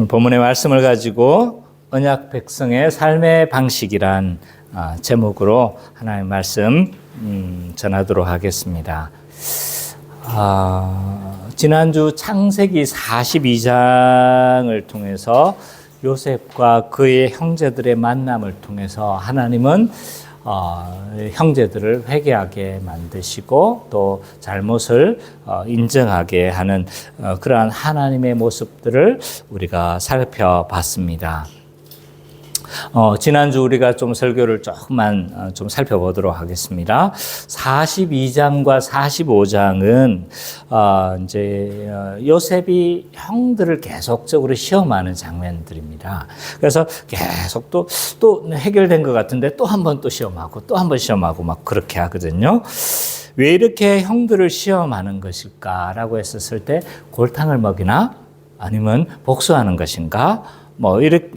본문의 말씀을 가지고 언약 백성의 삶의 방식이란 제목으로 하나님의 말씀 전하도록 하겠습니다. 지난주 창세기 42장을 통해서 요셉과 그의 형제들의 만남을 통해서 하나님은 형제들을 회개하게 만드시고 또 잘못을 인정하게 하는 그러한 하나님의 모습들을 우리가 살펴봤습니다. 지난주 우리가 좀 설교를 조금만 좀 살펴보도록 하겠습니다. 42장과 45장은 이제 요셉이 형들을 계속적으로 시험하는 장면들입니다. 그래서 계속 또 해결된 것 같은데 또 한 번 또 시험하고 또 한 번 시험하고 막 그렇게 하거든요. 왜 이렇게 형들을 시험하는 것일까라고 했었을 때 골탕을 먹이나 아니면 복수하는 것인가? 뭐 이렇게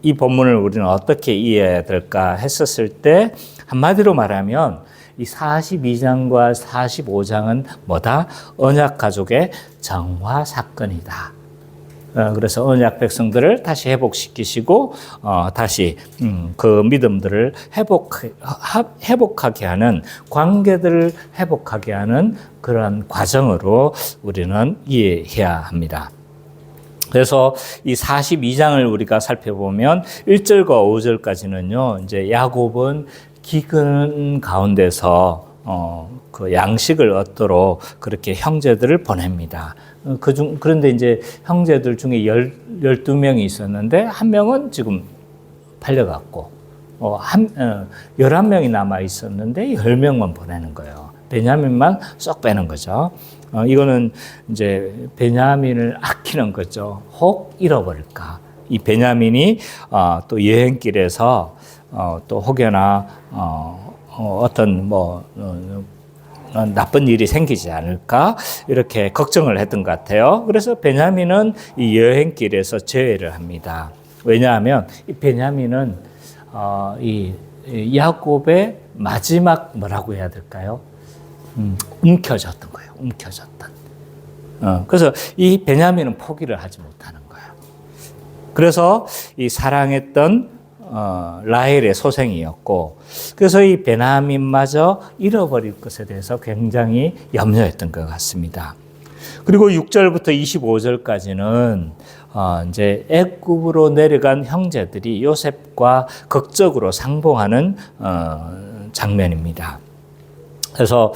이 본문을 우리는 어떻게 이해해야 될까 했었을 때 한마디로 말하면 이 42장과 45장은 뭐다? 언약 가족의 정화 사건이다. 그래서 언약 백성들을 다시 회복시키시고 다시 그 믿음들을 회복하게 하는 관계들을 회복하게 하는 그러한 과정으로 우리는 이해해야 합니다. 그래서 이 42장을 우리가 살펴보면 1절과 5절까지는요, 이제 야곱은 기근 가운데서 그 양식을 얻도록 그렇게 형제들을 보냅니다. 그런데 이제 형제들 중에 12명이 있었는데 한 명은 지금 팔려갔고 11명이 남아 있었는데 10명만 보내는 거예요. 베냐민만 쏙 빼는 거죠. 이거는 이제 베냐민을 아끼는 거죠. 혹 잃어버릴까. 이 베냐민이 또 여행길에서 또 혹여나 어떤 나쁜 일이 생기지 않을까 이렇게 걱정을 했던 것 같아요. 그래서 베냐민은 이 여행길에서 제외를 합니다. 왜냐하면 이 베냐민은 이 야곱의 마지막 뭐라고 해야 될까요? 움켜졌던 거예요. 움켜졌던. 그래서 이 베냐민은 포기를 하지 못하는 거예요. 그래서 이 사랑했던 라헬의 소생이었고, 그래서 이 베냐민마저 잃어버릴 것에 대해서 굉장히 염려했던 것 같습니다. 그리고 6절부터 25절까지는 이제 애굽으로 내려간 형제들이 요셉과 극적으로 상봉하는 장면입니다. 그래서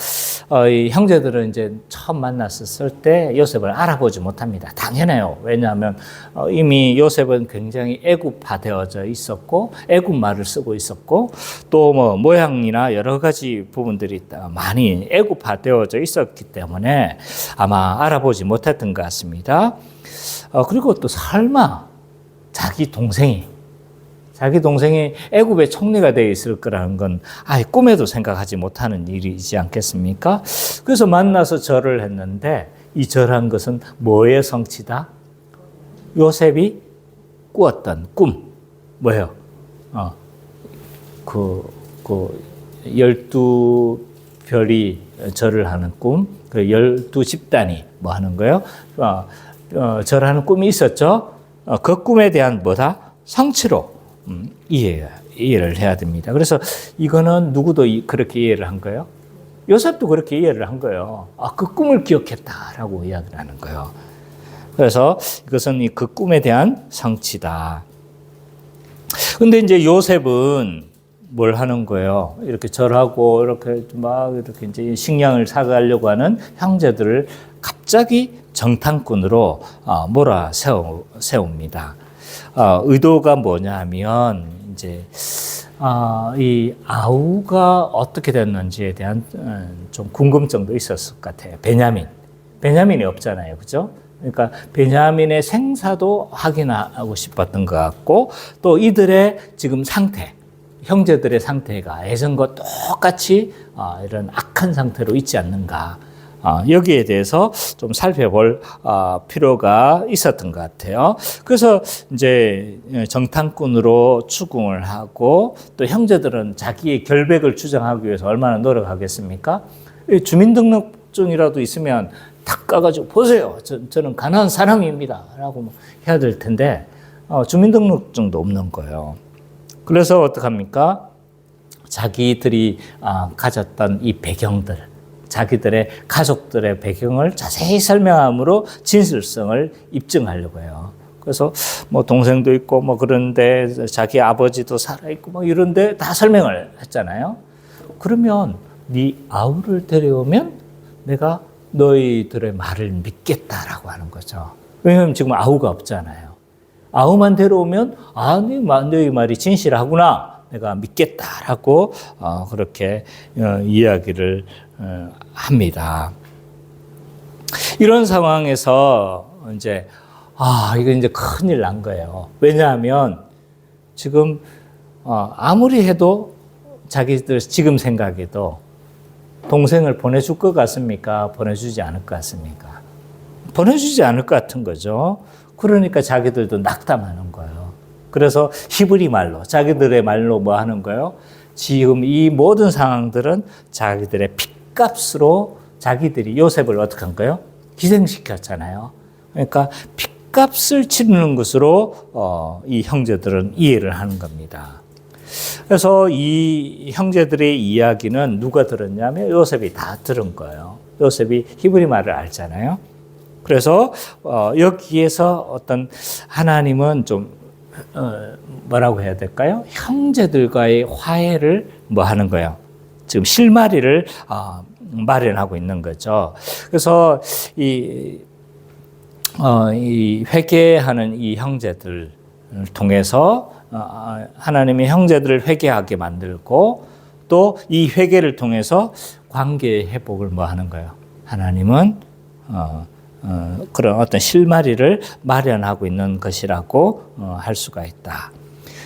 이 형제들은 이제 처음 만났을 때 요셉을 알아보지 못합니다. 당연해요. 왜냐하면 이미 요셉은 굉장히 애굽화되어져 있었고 애굽 말을 쓰고 있었고 또 뭐 모양이나 여러 가지 부분들이 많이 애굽화되어져 있었기 때문에 아마 알아보지 못했던 것 같습니다. 그리고 또 설마 자기 동생이 애굽의 총리가 되어 있을 거라는 건 꿈에도 생각하지 못하는 일이지 않겠습니까? 그래서 만나서 절을 했는데 이 절한 것은 뭐의 성취다? 요셉이 꾸었던 꿈. 뭐예요? 12별이 절을 하는 꿈, 그 12집단이 뭐 하는 거예요? 절하는 꿈이 있었죠? 그 꿈에 대한 뭐다? 성취로 이해를 해야 됩니다. 그래서 이거는 누구도 그렇게 이해를 한 거예요? 요셉도 그렇게 이해를 한 거예요. 그 꿈을 기억했다라고 이야기를 하는 거예요. 그래서 이것은 그 꿈에 대한 성취다. 근데 이제 요셉은 뭘 하는 거예요? 이렇게 절하고 이렇게 이제 식량을 사가려고 하는 형제들을 갑자기 정탐꾼으로 몰아세웁니다. 의도가 뭐냐면 이제 이 아우가 어떻게 됐는지에 대한 좀 궁금증도 있었을 것 같아요. 베냐민이 없잖아요, 그죠? 그러니까 베냐민의 생사도 확인하고 싶었던 것 같고 또 이들의 지금 상태, 형제들의 상태가 예전과 똑같이 이런 악한 상태로 있지 않는가. 여기에 대해서 좀 살펴볼 필요가 있었던 것 같아요. 그래서 이제 정탐꾼으로 추궁을 하고 또 형제들은 자기의 결백을 주장하기 위해서 얼마나 노력하겠습니까? 주민등록증이라도 있으면 탁 가가지고 보세요. 저는 가난한 사람입니다. 라고 뭐 해야 될 텐데 주민등록증도 없는 거예요. 그래서 어떡합니까? 자기들이 가졌던 이 배경들, 자기들의 가족들의 배경을 자세히 설명함으로 진실성을 입증하려고 해요. 그래서 뭐 동생도 있고 뭐 그런데 자기 아버지도 살아있고 뭐 이런데 다 설명을 했잖아요. 그러면 네 아우를 데려오면 내가 너희들의 말을 믿겠다라고 하는 거죠. 왜냐하면 지금 아우가 없잖아요. 아우만 데려오면 너희 말이 진실하구나. 내가 믿겠다라고 그렇게 이야기를 합니다. 이런 상황에서 이제 이거 이제 큰일 난 거예요. 왜냐하면 지금 아무리 해도 자기들 지금 생각에도 동생을 보내줄 것 같습니까? 보내주지 않을 것 같습니까? 보내주지 않을 것 같은 거죠. 그러니까 자기들도 낙담하는 거예요. 그래서 히브리 말로, 자기들의 말로 뭐 하는 거예요? 지금 이 모든 상황들은 자기들의 핏값으로 자기들이 요셉을 어떻게 한 거예요? 희생시켰잖아요. 그러니까 핏값을 치르는 것으로 이 형제들은 이해를 하는 겁니다. 그래서 이 형제들의 이야기는 누가 들었냐면 요셉이 다 들은 거예요. 요셉이 히브리 말을 알잖아요. 그래서 여기에서 어떤 하나님은 좀 뭐라고 해야 될까요? 형제들과의 화해를 뭐 하는 거예요? 지금 실마리를 마련하고 있는 거죠. 그래서 이 회개하는 이 형제들을 통해서 하나님의 형제들을 회개하게 만들고 또 이 회개를 통해서 관계의 회복을 뭐 하는 거예요? 하나님은 그런 어떤 실마리를 마련하고 있는 것이라고 할 수가 있다.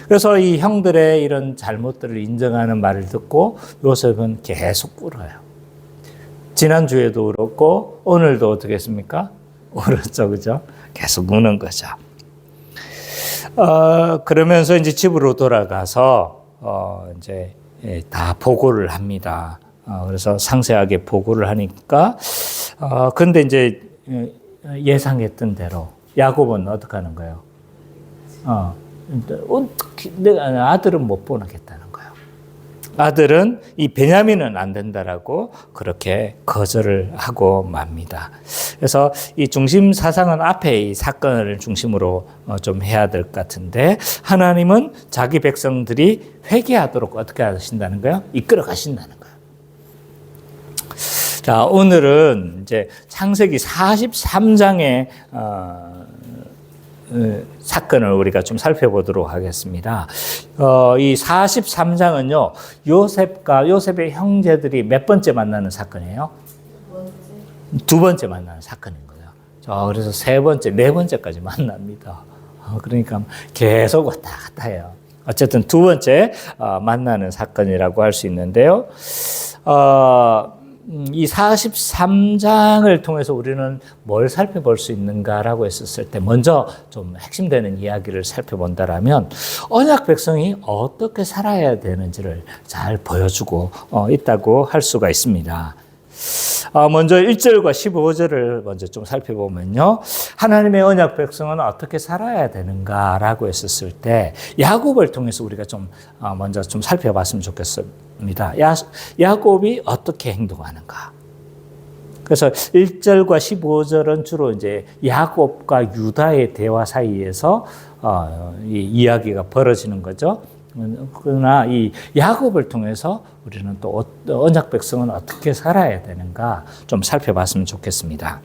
그래서 이 형들의 이런 잘못들을 인정하는 말을 듣고 요셉은 계속 울어요. 지난주에도 울었고 오늘도 어떻게 했습니까? 울었죠, 그죠? 계속 우는 거죠. 그러면서 이제 집으로 돌아가서 이제 다 보고를 합니다. 그래서 상세하게 보고를 하니까 근데 이제 예상했던 대로 야곱은 어떻게 하는 거예요? 내가 아들은 못 보내겠다는 거예요. 아들은 이 베냐민은 안 된다라고 그렇게 거절을 하고 맙니다. 그래서 이 중심 사상은 앞에 이 사건을 중심으로 좀 해야 될 것 같은데 하나님은 자기 백성들이 회개하도록 어떻게 하신다는 거예요? 이끌어 가신다는 거예요. 자, 오늘은 이제 창세기 43장의 사건을 우리가 좀 살펴보도록 하겠습니다. 이 43장은요, 요셉과 요셉의 형제들이 몇 번째 만나는 사건이에요? 두 번째 만나는 사건인 거예요. 그래서 세 번째, 네 번째까지 만납니다. 그러니까 계속 왔다 갔다 해요. 어쨌든 두 번째 만나는 사건이라고 할 수 있는데요. 이 43장을 통해서 우리는 뭘 살펴볼 수 있는가라고 했었을 때 먼저 좀 핵심되는 이야기를 살펴본다라면 언약 백성이 어떻게 살아야 되는지를 잘 보여주고 있다고 할 수가 있습니다. 먼저 1절과 15절을 먼저 좀 살펴보면요. 하나님의 언약 백성은 어떻게 살아야 되는가라고 했었을 때 야곱을 통해서 우리가 좀 먼저 좀 살펴봤으면 좋겠습니다. 야곱이 어떻게 행동하는가. 그래서 1절과 15절은 주로 이제 야곱과 유다의 대화 사이에서 이 이야기가 벌어지는 거죠. 그러나 이 야곱을 통해서 우리는 또 언약 백성은 어떻게 살아야 되는가 좀 살펴봤으면 좋겠습니다.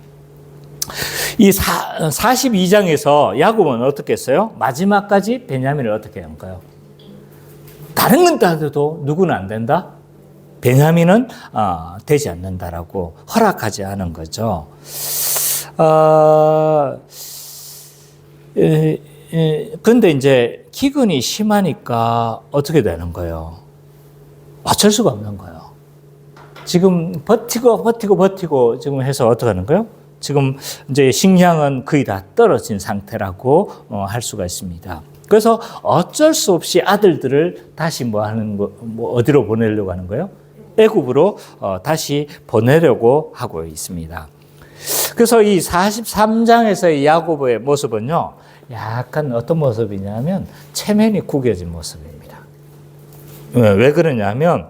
이 42장에서 야곱은 어떻게 했어요? 마지막까지 베냐민을 어떻게 한가요? 다른 건 다 해도 누구는 안 된다? 베냐민은 되지 않는다라고 허락하지 않은 거죠. 근데 이제 기근이 심하니까 어떻게 되는 거예요? 어쩔 수가 없는 거예요. 지금 버티고 지금 해서 어떻게 하는 거예요? 지금 이제 식량은 거의 다 떨어진 상태라고 할 수가 있습니다. 그래서 어쩔 수 없이 아들들을 다시 어디로 보내려고 하는 거예요? 애굽으로 다시 보내려고 하고 있습니다. 그래서 이 43장에서의 야고보의 모습은요, 약간 어떤 모습이냐면 체면이 구겨진 모습입니다. 왜 그러냐면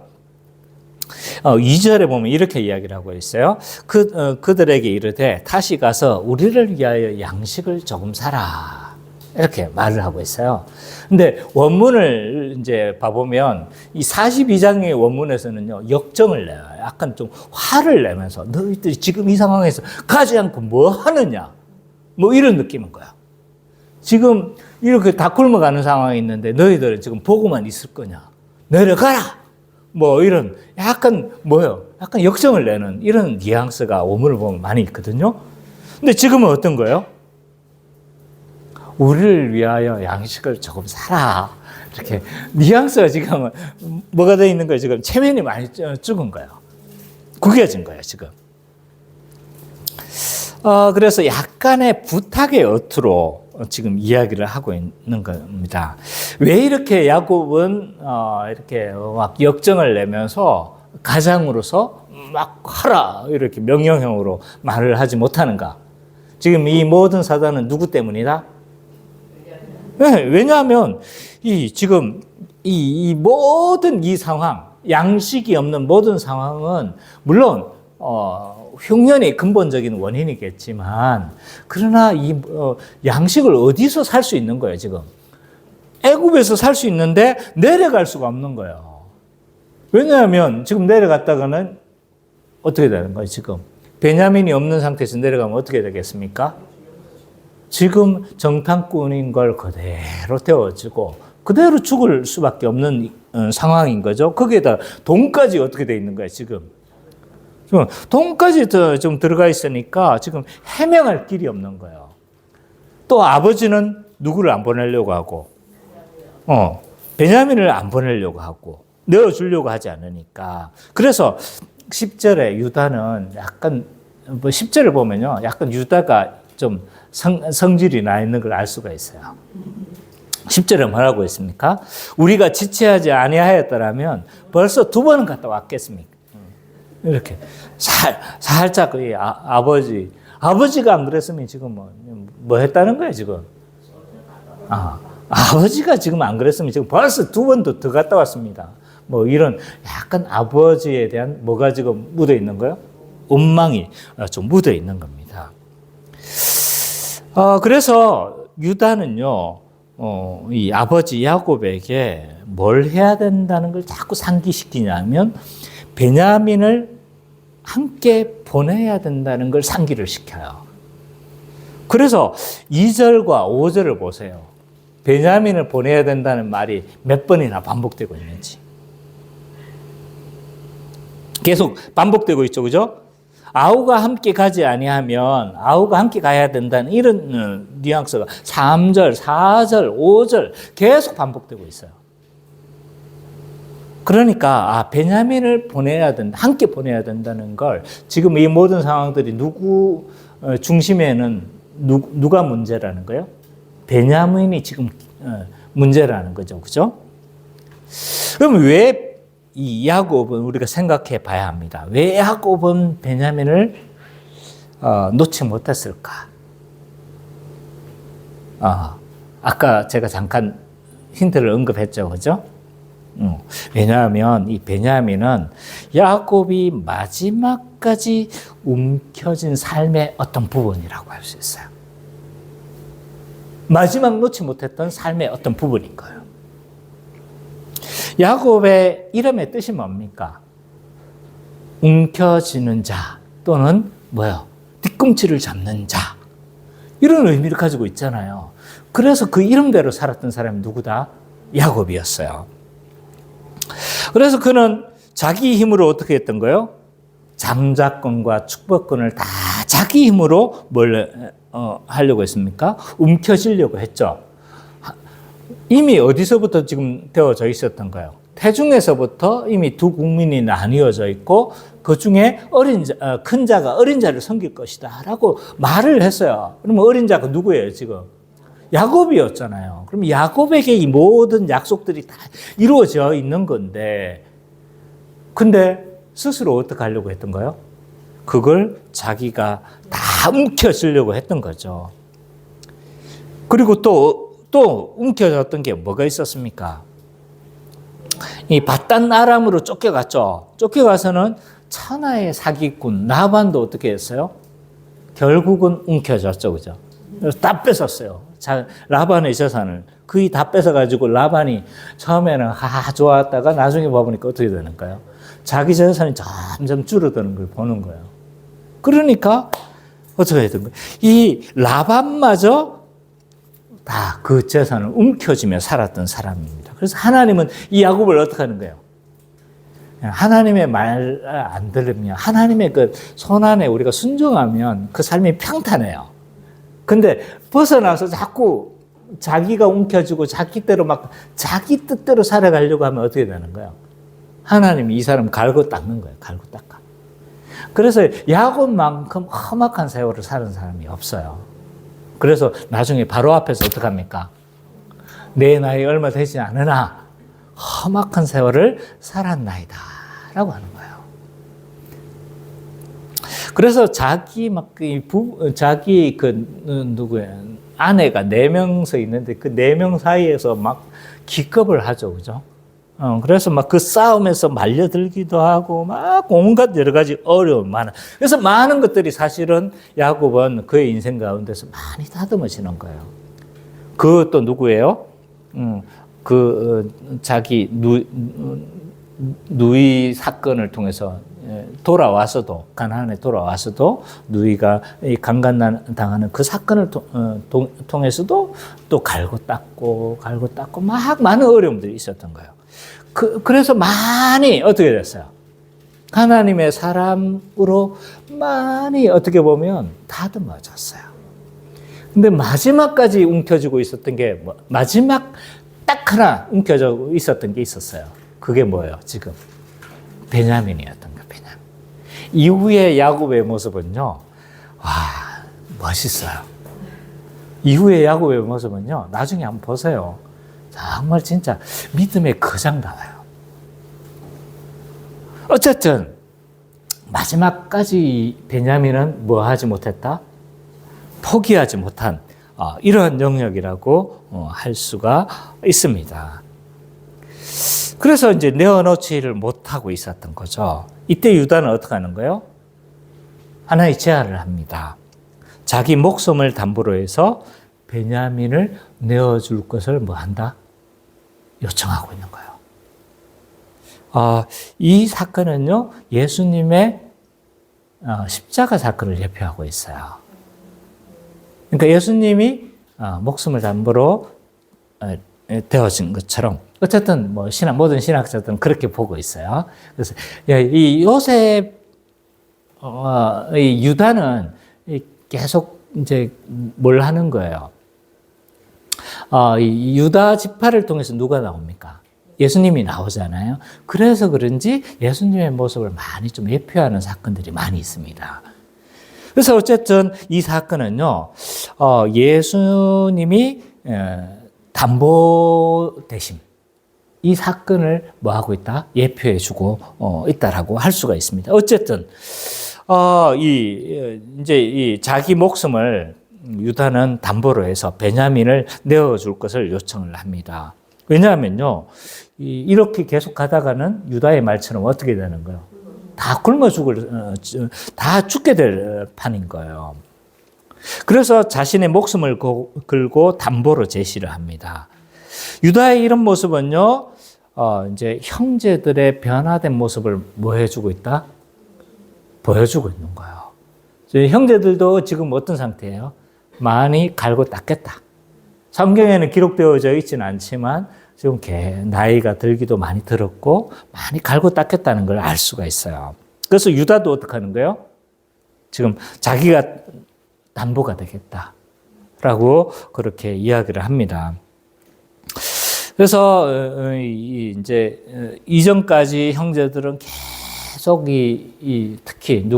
2절에 보면 이렇게 이야기를 하고 있어요. 그들에게 이르되 다시 가서 우리를 위하여 양식을 조금 사라. 이렇게 말을 하고 있어요. 근데 원문을 이제 봐보면 이 42장의 원문에서는요, 역정을 내요. 약간 좀 화를 내면서 너희들이 지금 이 상황에서 가지 않고 뭐 하느냐. 뭐 이런 느낌인 거야. 지금 이렇게 다 굶어가는 상황이 있는데 너희들은 지금 보고만 있을 거냐. 내려가라. 뭐 이런 약간 뭐요? 약간 역정을 내는 이런 뉘앙스가 원문을 보면 많이 있거든요. 근데 지금은 어떤 거예요? 우리를 위하여 양식을 조금 사라. 이렇게 뉘앙스가 지금 뭐가 되어 있는 거예요? 지금 체면이 많이 죽은 거예요. 구겨진 거예요, 지금. 그래서 약간의 부탁의 어투로 지금 이야기를 하고 있는 겁니다. 왜 이렇게 야곱은 이렇게 막 역정을 내면서 가장으로서 막 하라 이렇게 명령형으로 말을 하지 못하는가? 지금 이 모든 사단은 누구 때문이다? 네, 왜냐하면 지금 이 모든 이 상황, 양식이 없는 모든 상황은 물론 흉년이 근본적인 원인이겠지만, 그러나 양식을 어디서 살 수 있는 거예요, 지금? 애굽에서 살 수 있는데 내려갈 수가 없는 거예요. 왜냐하면 지금 내려갔다가는 어떻게 되는 거예요, 지금? 베냐민이 없는 상태에서 내려가면 어떻게 되겠습니까? 지금 정탐꾼인 걸 그대로 태워주고 그대로 죽을 수밖에 없는 상황인 거죠. 거기에다 돈까지 어떻게 돼 있는 거예요, 지금? 돈까지 좀 들어가 있으니까 지금 해명할 길이 없는 거예요. 또 아버지는 누구를 안 보내려고 하고, 베냐민을 안 보내려고 하고, 내어주려고 하지 않으니까. 그래서 10절에 유다는 약간, 10절을 보면요, 약간 유다가 좀 성질이 나 있는 걸 알 수가 있어요. 10절에 뭐라고 했습니까? 우리가 지체하지 아니하였더라면 벌써 2번은 갔다 왔겠습니까? 이렇게 살짝 아버지가 안 그랬으면 지금 뭐 했다는 거예요, 지금? 아버지가 지금 안 그랬으면 지금 벌써 2번도 더 갔다 왔습니다. 뭐 이런 약간 아버지에 대한 뭐가 지금 묻어 있는 거예요? 원망이 좀 묻어 있는 겁니다. 그래서 유다는요, 이 아버지 야곱에게 뭘 해야 된다는 걸 자꾸 상기시키냐면 베냐민을 함께 보내야 된다는 걸 상기를 시켜요. 그래서 2절과 5절을 보세요. 베냐민을 보내야 된다는 말이 몇 번이나 반복되고 있는지. 계속 반복되고 있죠, 그죠? 아우가 함께 가지 아니하면 아우가 함께 가야 된다는 이런 뉘앙스가 3절, 4절, 5절 계속 반복되고 있어요. 그러니까 베냐민을 보내야 된다, 함께 보내야 된다는 걸 지금 이 모든 상황들이 누구 중심에는 누가 문제라는 거예요? 베냐민이 지금 문제라는 거죠, 그죠? 그럼 왜 이 야곱은 우리가 생각해 봐야 합니다. 왜 야곱은 베냐민을 놓지 못했을까? 아까 제가 잠깐 힌트를 언급했죠, 그죠? 왜냐하면 이 베냐민은 야곱이 마지막까지 움켜쥔 삶의 어떤 부분이라고 할 수 있어요. 마지막 놓지 못했던 삶의 어떤 부분인 거예요. 야곱의 이름의 뜻이 뭡니까? 움켜쥐는 자 또는 뭐요? 뒤꿈치를 잡는 자. 이런 의미를 가지고 있잖아요. 그래서 그 이름대로 살았던 사람이 누구다? 야곱이었어요. 그래서 그는 자기 힘으로 어떻게 했던 거예요? 장자권과 축복권을 다 자기 힘으로 뭘 하려고 했습니까? 움켜쥐려고 했죠. 이미 어디서부터 지금 되어져 있었던가요? 태중에서부터 이미 두 국민이 나뉘어져 있고 그 중에 큰 자가 어린 자를 섬길 것이다 라고 말을 했어요. 그러면 어린 자가 누구예요, 지금? 야곱이었잖아요. 그럼 야곱에게 이 모든 약속들이 다 이루어져 있는 건데, 근데 스스로 어떻게 하려고 했던 거예요? 그걸 자기가 다 움켜쥐려고 했던 거죠. 그리고 또 움켜졌던 게 뭐가 있었습니까? 이 밧단 아람으로 쫓겨갔죠. 쫓겨가서는 천하의 사기꾼 라반도 어떻게 했어요? 결국은 움켜졌죠, 그죠? 그래서 다 뺏었어요. 라반의 재산을 거의 다 뺏어가지고 라반이 처음에는 좋았다가 나중에 봐보니까 어떻게 되는가요? 자기 재산이 점점 줄어드는 걸 보는 거예요. 그러니까 어떻게 해야 되는 거예요? 이 라반마저 다 그 재산을 움켜쥐며 살았던 사람입니다. 그래서 하나님은 이 야곱을 어떻게 하는 거예요? 하나님의 말 안 들으면, 하나님의 그 손안에 우리가 순종하면 그 삶이 평탄해요. 근데 벗어나서 자꾸 자기가 움켜쥐고 자기 뜻대로 살아가려고 하면 어떻게 되는 거예요? 하나님이 이 사람 갈고 닦는 거예요. 갈고 닦아. 그래서 야곱만큼 험악한 세월을 사는 사람이 없어요. 그래서 나중에 바로 앞에서 어떡합니까? 내 나이 얼마 되지 않으나 험악한 세월을 살았나이다 라고 하는 거예요. 그래서 자기 아내가 4명서 있는데 그 4명 사이에서 막 기겁을 하죠. 그죠? 그래서 막 그 싸움에서 말려들기도 하고 막 온갖 여러 가지 어려움 많아. 그래서 많은 것들이 사실은 야곱은 그의 인생 가운데서 많이 다듬어지는 거예요. 그 또 누구예요? 자기 누이 사건을 통해서 돌아와서도, 가나안에 돌아와서도 누이가 강간당하는 그 사건을 통해서도 또 갈고 닦고 막 많은 어려움들이 있었던 거예요. 그래서 많이 어떻게 됐어요? 하나님의 사람으로 많이 어떻게 보면 다듬어졌어요. 근데 마지막까지 움켜쥐고 있었던 게 마지막 딱 하나 움켜쥐고 있었던 게 있었어요. 그게 뭐예요? 지금 베냐민이었던 거예요. 베냐민. 이후에 야곱의 모습은요, 와, 멋있어요. 이후에 야곱의 모습은요, 나중에 한번 보세요. 정말 진짜 믿음의 거장 나와요. 어쨌든 마지막까지 베냐민은 뭐 하지 못했다? 포기하지 못한 이러한 영역이라고 할 수가 있습니다. 그래서 이제 내어놓지를 못하고 있었던 거죠. 이때 유다는 어떻게 하는 거예요? 하나의 제안을 합니다. 자기 목숨을 담보로 해서 베냐민을 내어줄 것을 뭐 한다? 요청하고 있는 거예요. 이 사건은요, 예수님의 십자가 사건을 대표하고 있어요. 그러니까 예수님이 목숨을 담보로 되어진 것처럼, 어쨌든 뭐 모든 신학자들은 그렇게 보고 있어요. 그래서 이 요셉, 이 유다는 계속 이제 뭘 하는 거예요? 이 유다 지파를 통해서 누가 나옵니까? 예수님이 나오잖아요. 그래서 그런지 예수님의 모습을 많이 좀 예표하는 사건들이 많이 있습니다. 그래서 어쨌든 이 사건은요, 예수님이 담보 대신 이 사건을 뭐 하고 있다? 예표해주고 있다라고 할 수가 있습니다. 어쨌든 이제 이 자기 목숨을 유다는 담보로 해서 베냐민을 내어줄 것을 요청을 합니다. 왜냐하면요, 이렇게 계속 가다가는 유다의 말처럼 어떻게 되는 거예요? 다 다 죽게 될 판인 거예요. 그래서 자신의 목숨을 걸고 담보로 제시를 합니다. 유다의 이런 모습은요, 이제 형제들의 변화된 모습을 뭐 해주고 있다? 보여주고 있는 거예요. 형제들도 지금 어떤 상태예요? 많이 갈고 닦겠다. 성경에는 기록되어져 있지는 않지만 지금 나이가 들기도 많이 들었고 많이 갈고 닦였다는 걸 알 수가 있어요. 그래서 유다도 어떻게 하는 거예요? 지금 자기가 담보가 되겠다라고 그렇게 이야기를 합니다. 그래서 이제 이전까지 형제들은 계속 특히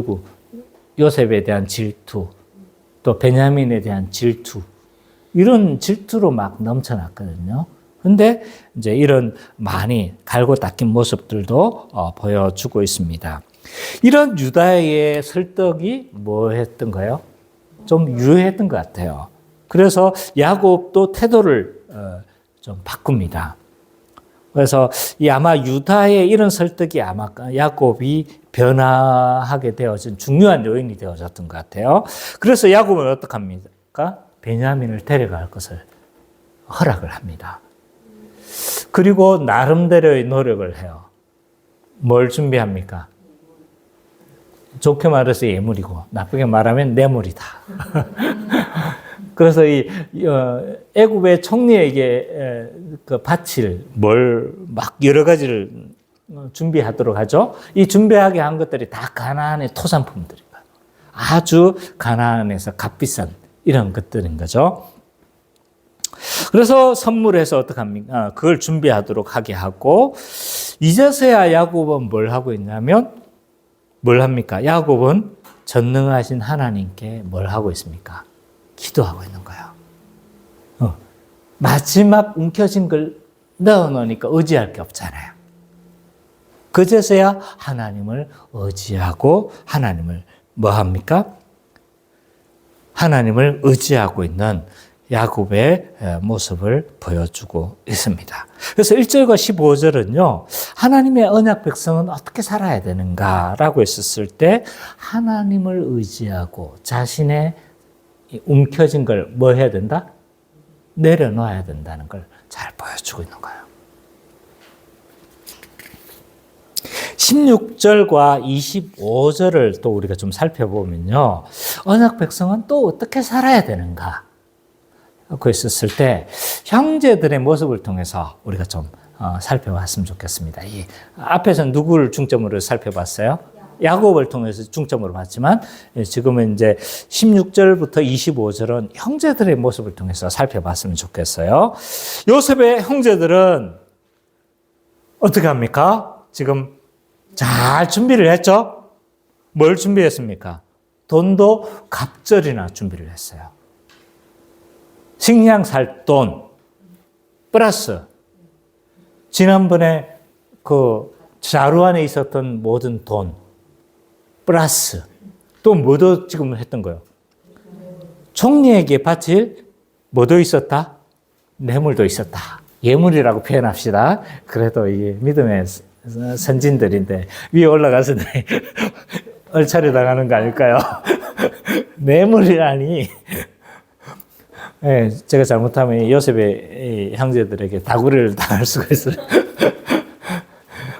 요셉에 대한 질투, 또 베냐민에 대한 질투, 이런 질투로 막 넘쳐났거든요. 근데 이제 이런 많이 갈고 닦인 모습들도 보여주고 있습니다. 이런 유다의 설득이 뭐 했던가요? 좀 유효했던 것 같아요. 그래서 야곱도 태도를 좀 바꿉니다. 그래서 아마 유다의 이런 설득이 아마 야곱이 변화하게 되어진 중요한 요인이 되어졌던 것 같아요. 그래서 야곱은 어떻게 합니까? 베냐민을 데려갈 것을 허락을 합니다. 그리고 나름대로의 노력을 해요. 뭘 준비합니까? 좋게 말해서 예물이고 나쁘게 말하면 뇌물이다. 그래서 이 애굽의 총리에게 바칠 뭘 막 여러 가지를 준비하도록 하죠. 이 준비하게 한 것들이 다 가나안의 토산품들입니다. 아주 가나안에서 값비싼 이런 것들인 거죠. 그래서 선물해서 어떻게 합니까? 그걸 준비하도록 하게 하고 이제서야 야곱은 뭘 하고 있냐면 뭘 합니까? 야곱은 전능하신 하나님께 뭘 하고 있습니까? 기도하고 있는 거예요. 마지막 움켜진 걸 넣어놓으니까 의지할 게 없잖아요. 그제서야 하나님을 의지하고 하나님을 뭐 합니까? 하나님을 의지하고 있는 야곱의 모습을 보여주고 있습니다. 그래서 1절과 15절은요, 하나님의 언약 백성은 어떻게 살아야 되는가라고 했었을 때, 하나님을 의지하고 자신의 움켜진 걸 뭐 해야 된다? 내려놓아야 된다는 걸 잘 보여주고 있는 거예요. 16절과 25절을 또 우리가 좀 살펴보면요, 언약 백성은 또 어떻게 살아야 되는가? 그 있었을 때 형제들의 모습을 통해서 우리가 좀 살펴봤으면 좋겠습니다. 이 앞에서는 누구를 중점으로 살펴봤어요? 야곱을 통해서 중점으로 봤지만 지금은 이제 16절부터 25절은 형제들의 모습을 통해서 살펴봤으면 좋겠어요. 요셉의 형제들은 어떻게 합니까? 지금 잘 준비를 했죠? 뭘 준비했습니까? 돈도 갑절이나 준비를 했어요. 식량 살 돈, 플러스 지난번에 그 자루 안에 있었던 모든 돈, 플러스 또 뭐도 지금 했던 거예요? 총리에게 바칠 뭐도 있었다? 뇌물도 있었다. 예물이라고 표현합시다. 그래도 이게 믿음의 선진들인데 위에 올라가서 얼차려 당하는 거 아닐까요? 뇌물이라니. 네, 제가 잘못하면 요셉의 형제들에게 다구리를 당할 수가 있어요.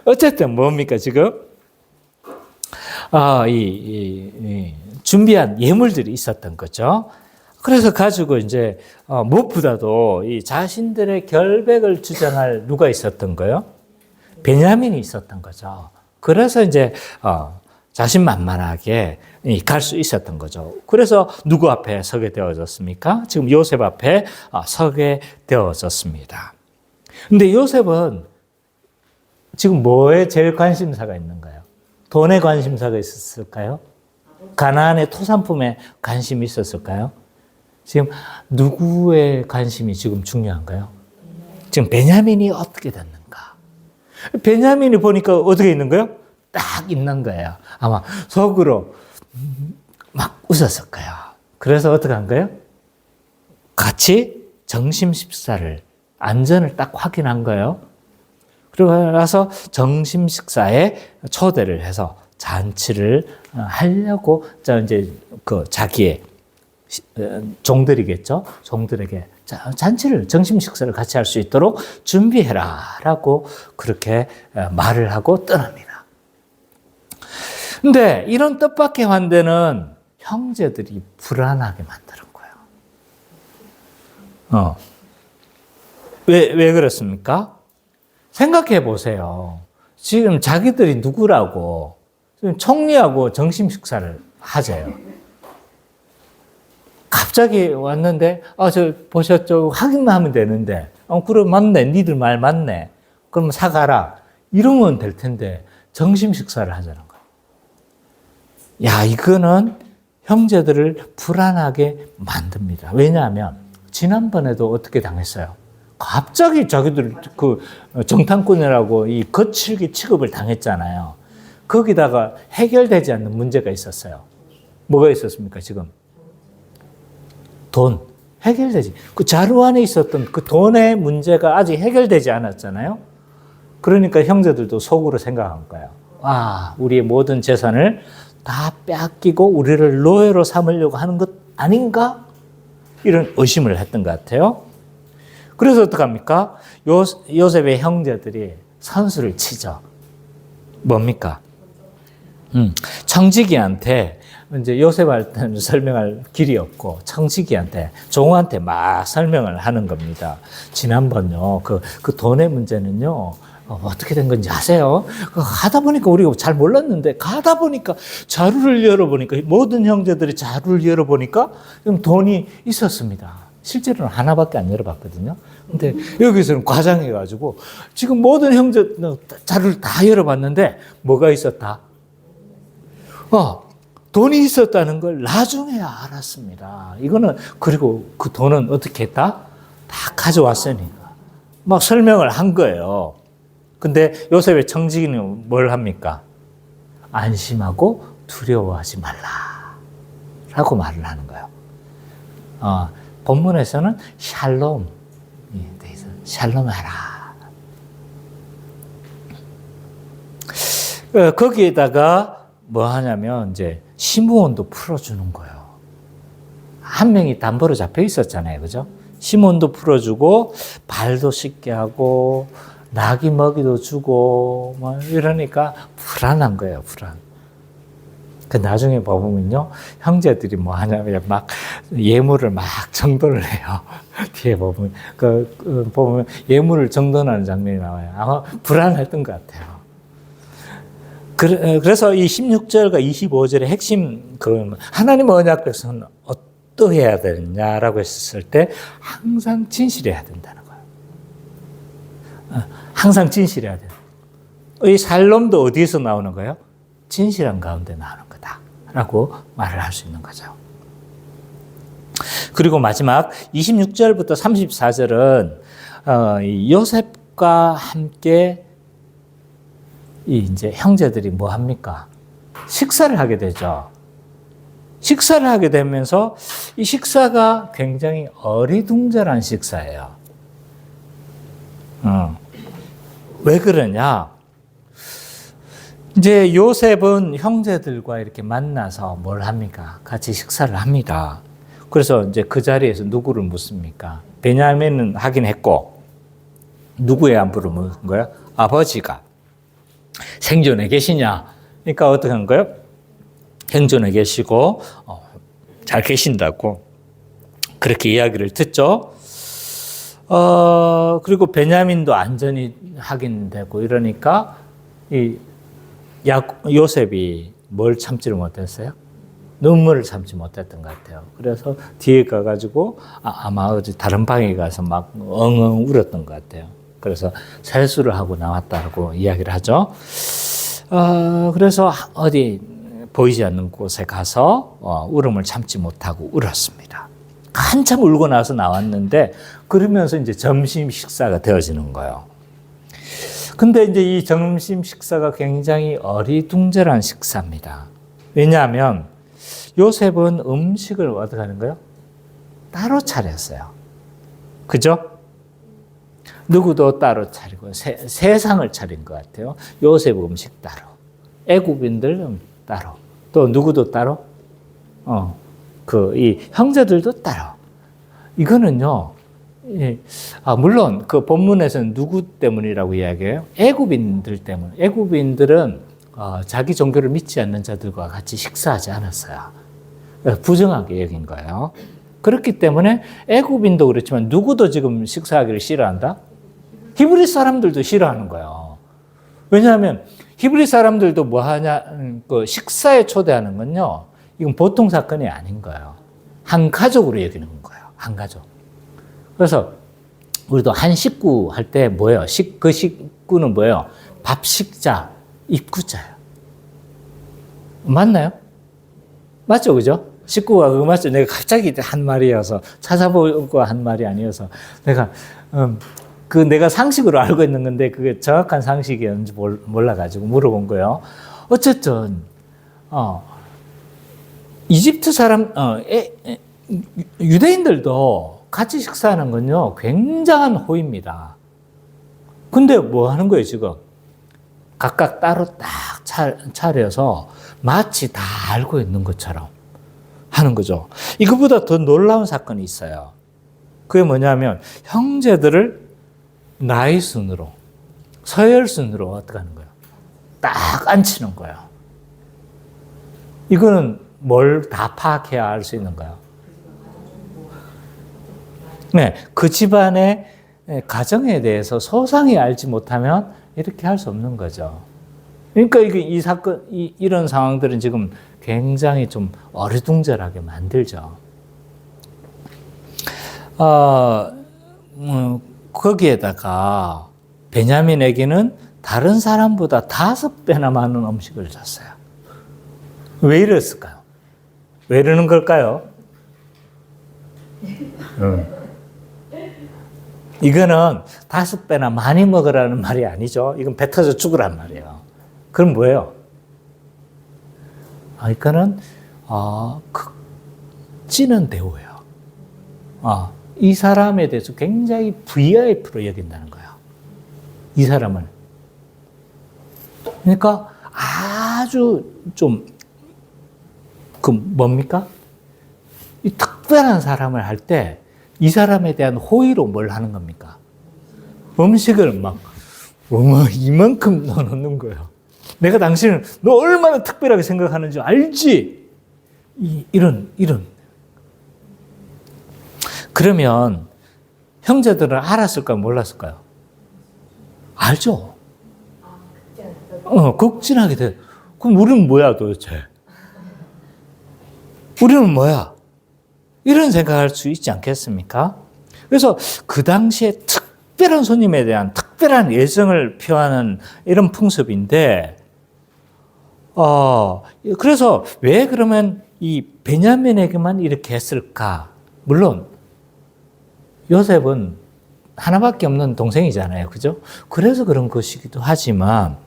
어쨌든 뭡니까 지금? 준비한 예물들이 있었던 거죠. 그래서 가지고 이제 무엇보다도 이 자신들의 결백을 주장할 누가 있었던 거예요? 베냐민이 있었던 거죠. 그래서 이제 자신만만하게 갈 수 있었던 거죠. 그래서 누구 앞에 서게 되어졌습니까? 지금 요셉 앞에 서게 되어졌습니다. 근데 요셉은 지금 뭐에 제일 관심사가 있는가요? 돈에 관심사가 있었을까요? 가나안의 토산품에 관심이 있었을까요? 지금 누구의 관심이 지금 중요한가요? 지금 베냐민이 어떻게 됐는가? 베냐민이 보니까 어떻게 있는 거예요? 딱 있는 거예요. 아마 속으로 막 웃었을 거예요. 그래서 어떻게 한 거예요? 같이 점심 식사를, 안전을 딱 확인한 거예요. 그리고 나서 점심 식사에 초대를 해서 잔치를 하려고 이제 그 자기의 종들이겠죠. 종들에게 잔치를, 점심 식사를 같이 할 수 있도록 준비해라라고 그렇게 말을 하고 떠납니다. 근데 이런 뜻밖의 환대는 형제들이 불안하게 만드는 거예요. 왜 그렇습니까? 생각해 보세요. 지금 자기들이 누구라고 지금 총리하고 점심 식사를 하재요. 갑자기 왔는데, 저 보셨죠? 확인만 하면 되는데, 그래 맞네, 니들 말 맞네. 그럼 사가라. 이러면 될 텐데 점심 식사를 하자는 거예요. 야, 이거는 형제들을 불안하게 만듭니다. 왜냐하면 지난번에도 어떻게 당했어요? 갑자기 자기들 그 정탐꾼이라고 이 거칠게 취급을 당했잖아요. 거기다가 해결되지 않는 문제가 있었어요. 뭐가 있었습니까, 지금? 돈. 해결되지. 그 자루 안에 있었던 그 돈의 문제가 아직 해결되지 않았잖아요. 그러니까 형제들도 속으로 생각한 거예요. 아, 우리의 모든 재산을 다 빼앗기고 우리를 노예로 삼으려고 하는 것 아닌가? 이런 의심을 했던 것 같아요. 그래서 어떡합니까? 요셉의 형제들이 선수를 치죠. 뭡니까? 청지기한테 이제 요셉한테는 설명할 길이 없고 청지기한테 종한테 막 설명을 하는 겁니다. 지난번요 그 돈의 문제는요 어떻게 된 건지 아세요? 가다 보니까 우리가 잘 몰랐는데 가다 보니까 자루를 열어보니까 모든 형제들이 자루를 열어보니까 돈이 있었습니다. 실제로는 하나밖에 안 열어봤거든요. 근데 여기서는 과장해가지고 지금 모든 형제 자루를 다 열어봤는데 뭐가 있었다? 돈이 있었다는 걸 나중에 알았습니다. 이거는, 그리고 그 돈은 어떻게 했다? 다 가져왔으니까. 막 설명을 한 거예요. 근데 요셉의 청지기는 뭘 합니까? 안심하고 두려워하지 말라. 라고 말을 하는 거예요. 본문에서는 샬롬. 샬롬하라. 거기에다가 뭐 하냐면 이제 시므온도 풀어주는 거예요. 한 명이 담보로 잡혀 있었잖아요, 그죠? 시므온도 풀어주고 발도 씻게 하고 나귀 먹이도 주고 뭐 이러니까 불안한 거예요, 불안. 그 나중에 보면요, 형제들이 뭐 하냐면 막 예물을 막 정돈을 해요. 뒤에 보면 보면 예물을 정돈하는 장면이 나와요. 아마 불안했던 것 같아요. 그래서 이 16절과 25절의 핵심, 하나님 언약에서는 어떠해야 되느냐라고 했을 때 항상 진실해야 된다는 거예요. 항상 진실해야 돼요. 이 샬롬도 어디에서 나오는 거예요? 진실한 가운데 나오는 거다라고 말을 할 수 있는 거죠. 그리고 마지막 26절부터 34절은 요셉과 함께 이제 형제들이 뭐 합니까? 식사를 하게 되죠. 식사를 하게 되면서 이 식사가 굉장히 어리둥절한 식사예요. 왜 그러냐? 이제 요셉은 형제들과 이렇게 만나서 뭘 합니까? 같이 식사를 합니다. 그래서 이제 그 자리에서 누구를 묻습니까? 베냐민은 하긴 했고, 누구의 안부를 묻은 거예요? 아버지가. 생존해 계시냐? 그러니까 어떻게 한 거예요? 생존해 계시고 잘 계신다고 그렇게 이야기를 듣죠. 그리고 베냐민도 안전히 확인되고 이러니까 요셉이 뭘 참지를 못했어요? 눈물을 참지 못했던 것 같아요. 그래서 뒤에 가가지고 아마 어디 다른 방에 가서 막 엉엉 울었던 것 같아요. 그래서 세수를 하고 나왔다고 이야기를 하죠. 그래서 어디 보이지 않는 곳에 가서 울음을 참지 못하고 울었습니다. 한참 울고 나서 나왔는데 그러면서 이제 점심 식사가 되어지는 거예요. 근데 이제 이 점심 식사가 굉장히 어리둥절한 식사입니다. 왜냐하면 요셉은 음식을 어떻게 하는 거예요? 따로 차렸어요. 그죠? 누구도 따로 차리고 세상을 차린 것 같아요. 요셉 음식 따로, 애굽인들 따로, 또 누구도 따로, 이 형제들도 따로. 이거는요, 물론 그 본문에서는 누구 때문이라고 이야기해요? 애굽인들 때문. 애굽인들은 자기 종교를 믿지 않는 자들과 같이 식사하지 않았어요. 부정하게 여긴 거예요. 그렇기 때문에 애굽인도 그렇지만 누구도 지금 식사하기를 싫어한다? 히브리 사람들도 싫어하는 거예요. 왜냐하면 히브리 사람들도 뭐 하냐, 그 식사에 초대하는 건요, 이건 보통 사건이 아닌 거예요. 한 가족으로 여기는 거예요. 한 가족. 그래서 우리도 한 식구 할 때 뭐예요? 그 식구는 뭐예요? 밥식자, 입구자예요. 맞나요? 맞죠, 그죠? 식구가 그거 맞죠? 내가 갑자기 한 말이어서 찾아보고 한 말이 아니어서 내가 내가 상식으로 알고 있는 건데 그게 정확한 상식이었는지 몰라가지고 물어본 거예요. 어쨌든 이집트 사람 유대인들도 같이 식사하는 건요 굉장한 호의입니다. 근데 뭐 하는 거예요 지금? 각각 따로 딱 차려서 마치 다 알고 있는 것처럼 하는 거죠. 이거보다 더 놀라운 사건이 있어요. 그게 뭐냐면 형제들을 나이 순으로 서열 순으로 어떻게 하는 거예요? 딱 앉히는 거예요. 이거는 뭘 다 파악해야 알 수 있는 거예요? 네, 그 집안의 가정에 대해서 소상히 알지 못하면 이렇게 할 수 없는 거죠. 그러니까 이 사건, 이런 상황들은 지금 굉장히 좀 어리둥절하게 만들죠. 거기에다가 베냐민에게는 다른 사람보다 5배나 많은 음식을 줬어요. 왜 이랬을까요? 왜 이러는 걸까요? 이거는 5배나 많이 먹으라는 말이 아니죠. 이건 배 터져 죽으란 말이에요. 그럼 뭐예요? 이거는 찌는 대우예요. 이 사람에 대해서 굉장히 VIP로 여긴다는 거예요. 이 사람을. 그러니까 아주 좀 뭡니까? 이 특별한 사람을 할 때 이 사람에 대한 호의로 뭘 하는 겁니까? 음식을 막 이만큼 넣는 거예요. 내가 당신을 너 얼마나 특별하게 생각하는지 알지? 이런. 그러면 형제들은 알았을까요? 몰랐을까요? 알죠. 극진하게 돼. 그럼 우리는 뭐야 도대체? 우리는 뭐야? 이런 생각할 수 있지 않겠습니까? 그래서 그 당시에 특별한 손님에 대한 특별한 애정을 표하는 이런 풍습인데, 그래서 왜 그러면 이 베냐민에게만 이렇게 했을까? 물론 요셉은 하나밖에 없는 동생이잖아요. 그죠? 그래서 그런 것이기도 하지만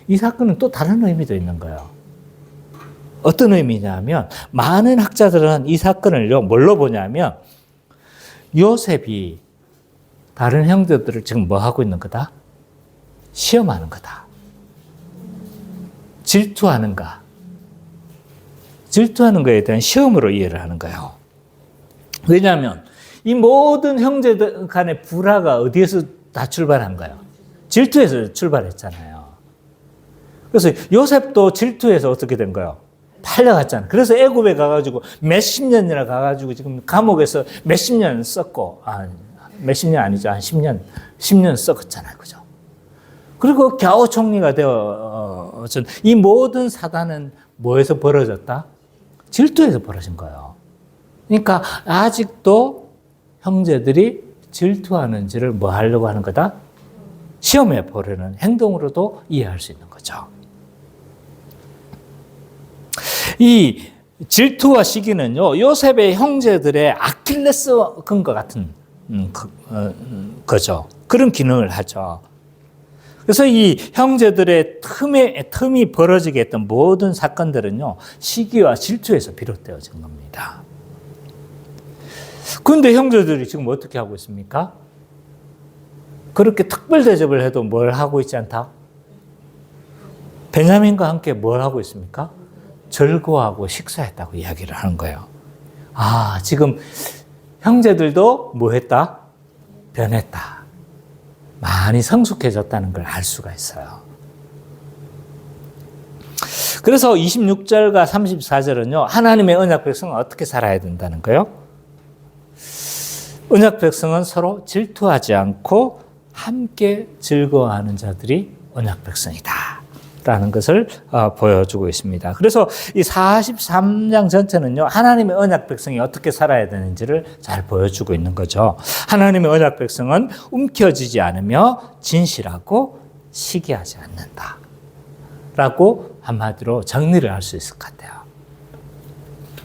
이 사건은 또 다른 의미도 있는 거예요. 어떤 의미냐면 많은 학자들은 이 사건을 뭘로 보냐면 요셉이 다른 형제들을 지금 뭐 하고 있는 거다? 시험하는 거다. 질투하는가? 질투하는 거에 대한 시험으로 이해를 하는 거예요. 왜냐하면 이 모든 형제들 간의 불화가 어디에서 다 출발한 거예요? 질투에서 출발했잖아요. 그래서 요셉도 질투해서 어떻게 된 거예요? 팔려갔잖아요. 그래서 애굽에 가가지고 몇십 년이나 가가지고 지금 감옥에서 몇십 년 썼고, 몇십 년 아니죠. 한 10년 썩었잖아요. 그죠? 그리고 겨우 총리가 되어, 이 모든 사단은 뭐에서 벌어졌다? 질투에서 벌어진 거예요. 그러니까 아직도 형제들이 질투하는지를 뭐 하려고 하는 거다? 시험해 보려는 행동으로도 이해할 수 있는 거죠. 이 질투와 시기는요, 요셉의 형제들의 아킬레스 근과 같은 거죠. 그런 기능을 하죠. 그래서 이 형제들의 틈이 벌어지게 했던 모든 사건들은요, 시기와 질투에서 비롯되어진 겁니다. 그런데 형제들이 지금 어떻게 하고 있습니까? 그렇게 특별 대접을 해도 뭘 하고 있지 않다? 베냐민과 함께 뭘 하고 있습니까? 즐거워하고 식사했다고 이야기를 하는 거예요. 지금 형제들도 뭐 했다? 변했다. 많이 성숙해졌다는 걸 알 수가 있어요. 그래서 26절과 34절은요, 하나님의 언약 백성은 어떻게 살아야 된다는 거예요? 언약 백성은 서로 질투하지 않고 함께 즐거워하는 자들이 언약 백성이다. 라는 것을 보여주고 있습니다. 그래서 이 43장 전체는요, 하나님의 언약 백성이 어떻게 살아야 되는지를 잘 보여주고 있는 거죠. 하나님의 언약 백성은 움켜쥐지 않으며 진실하고 시기하지 않는다. 라고 한마디로 정리를 할 수 있을 것 같아요.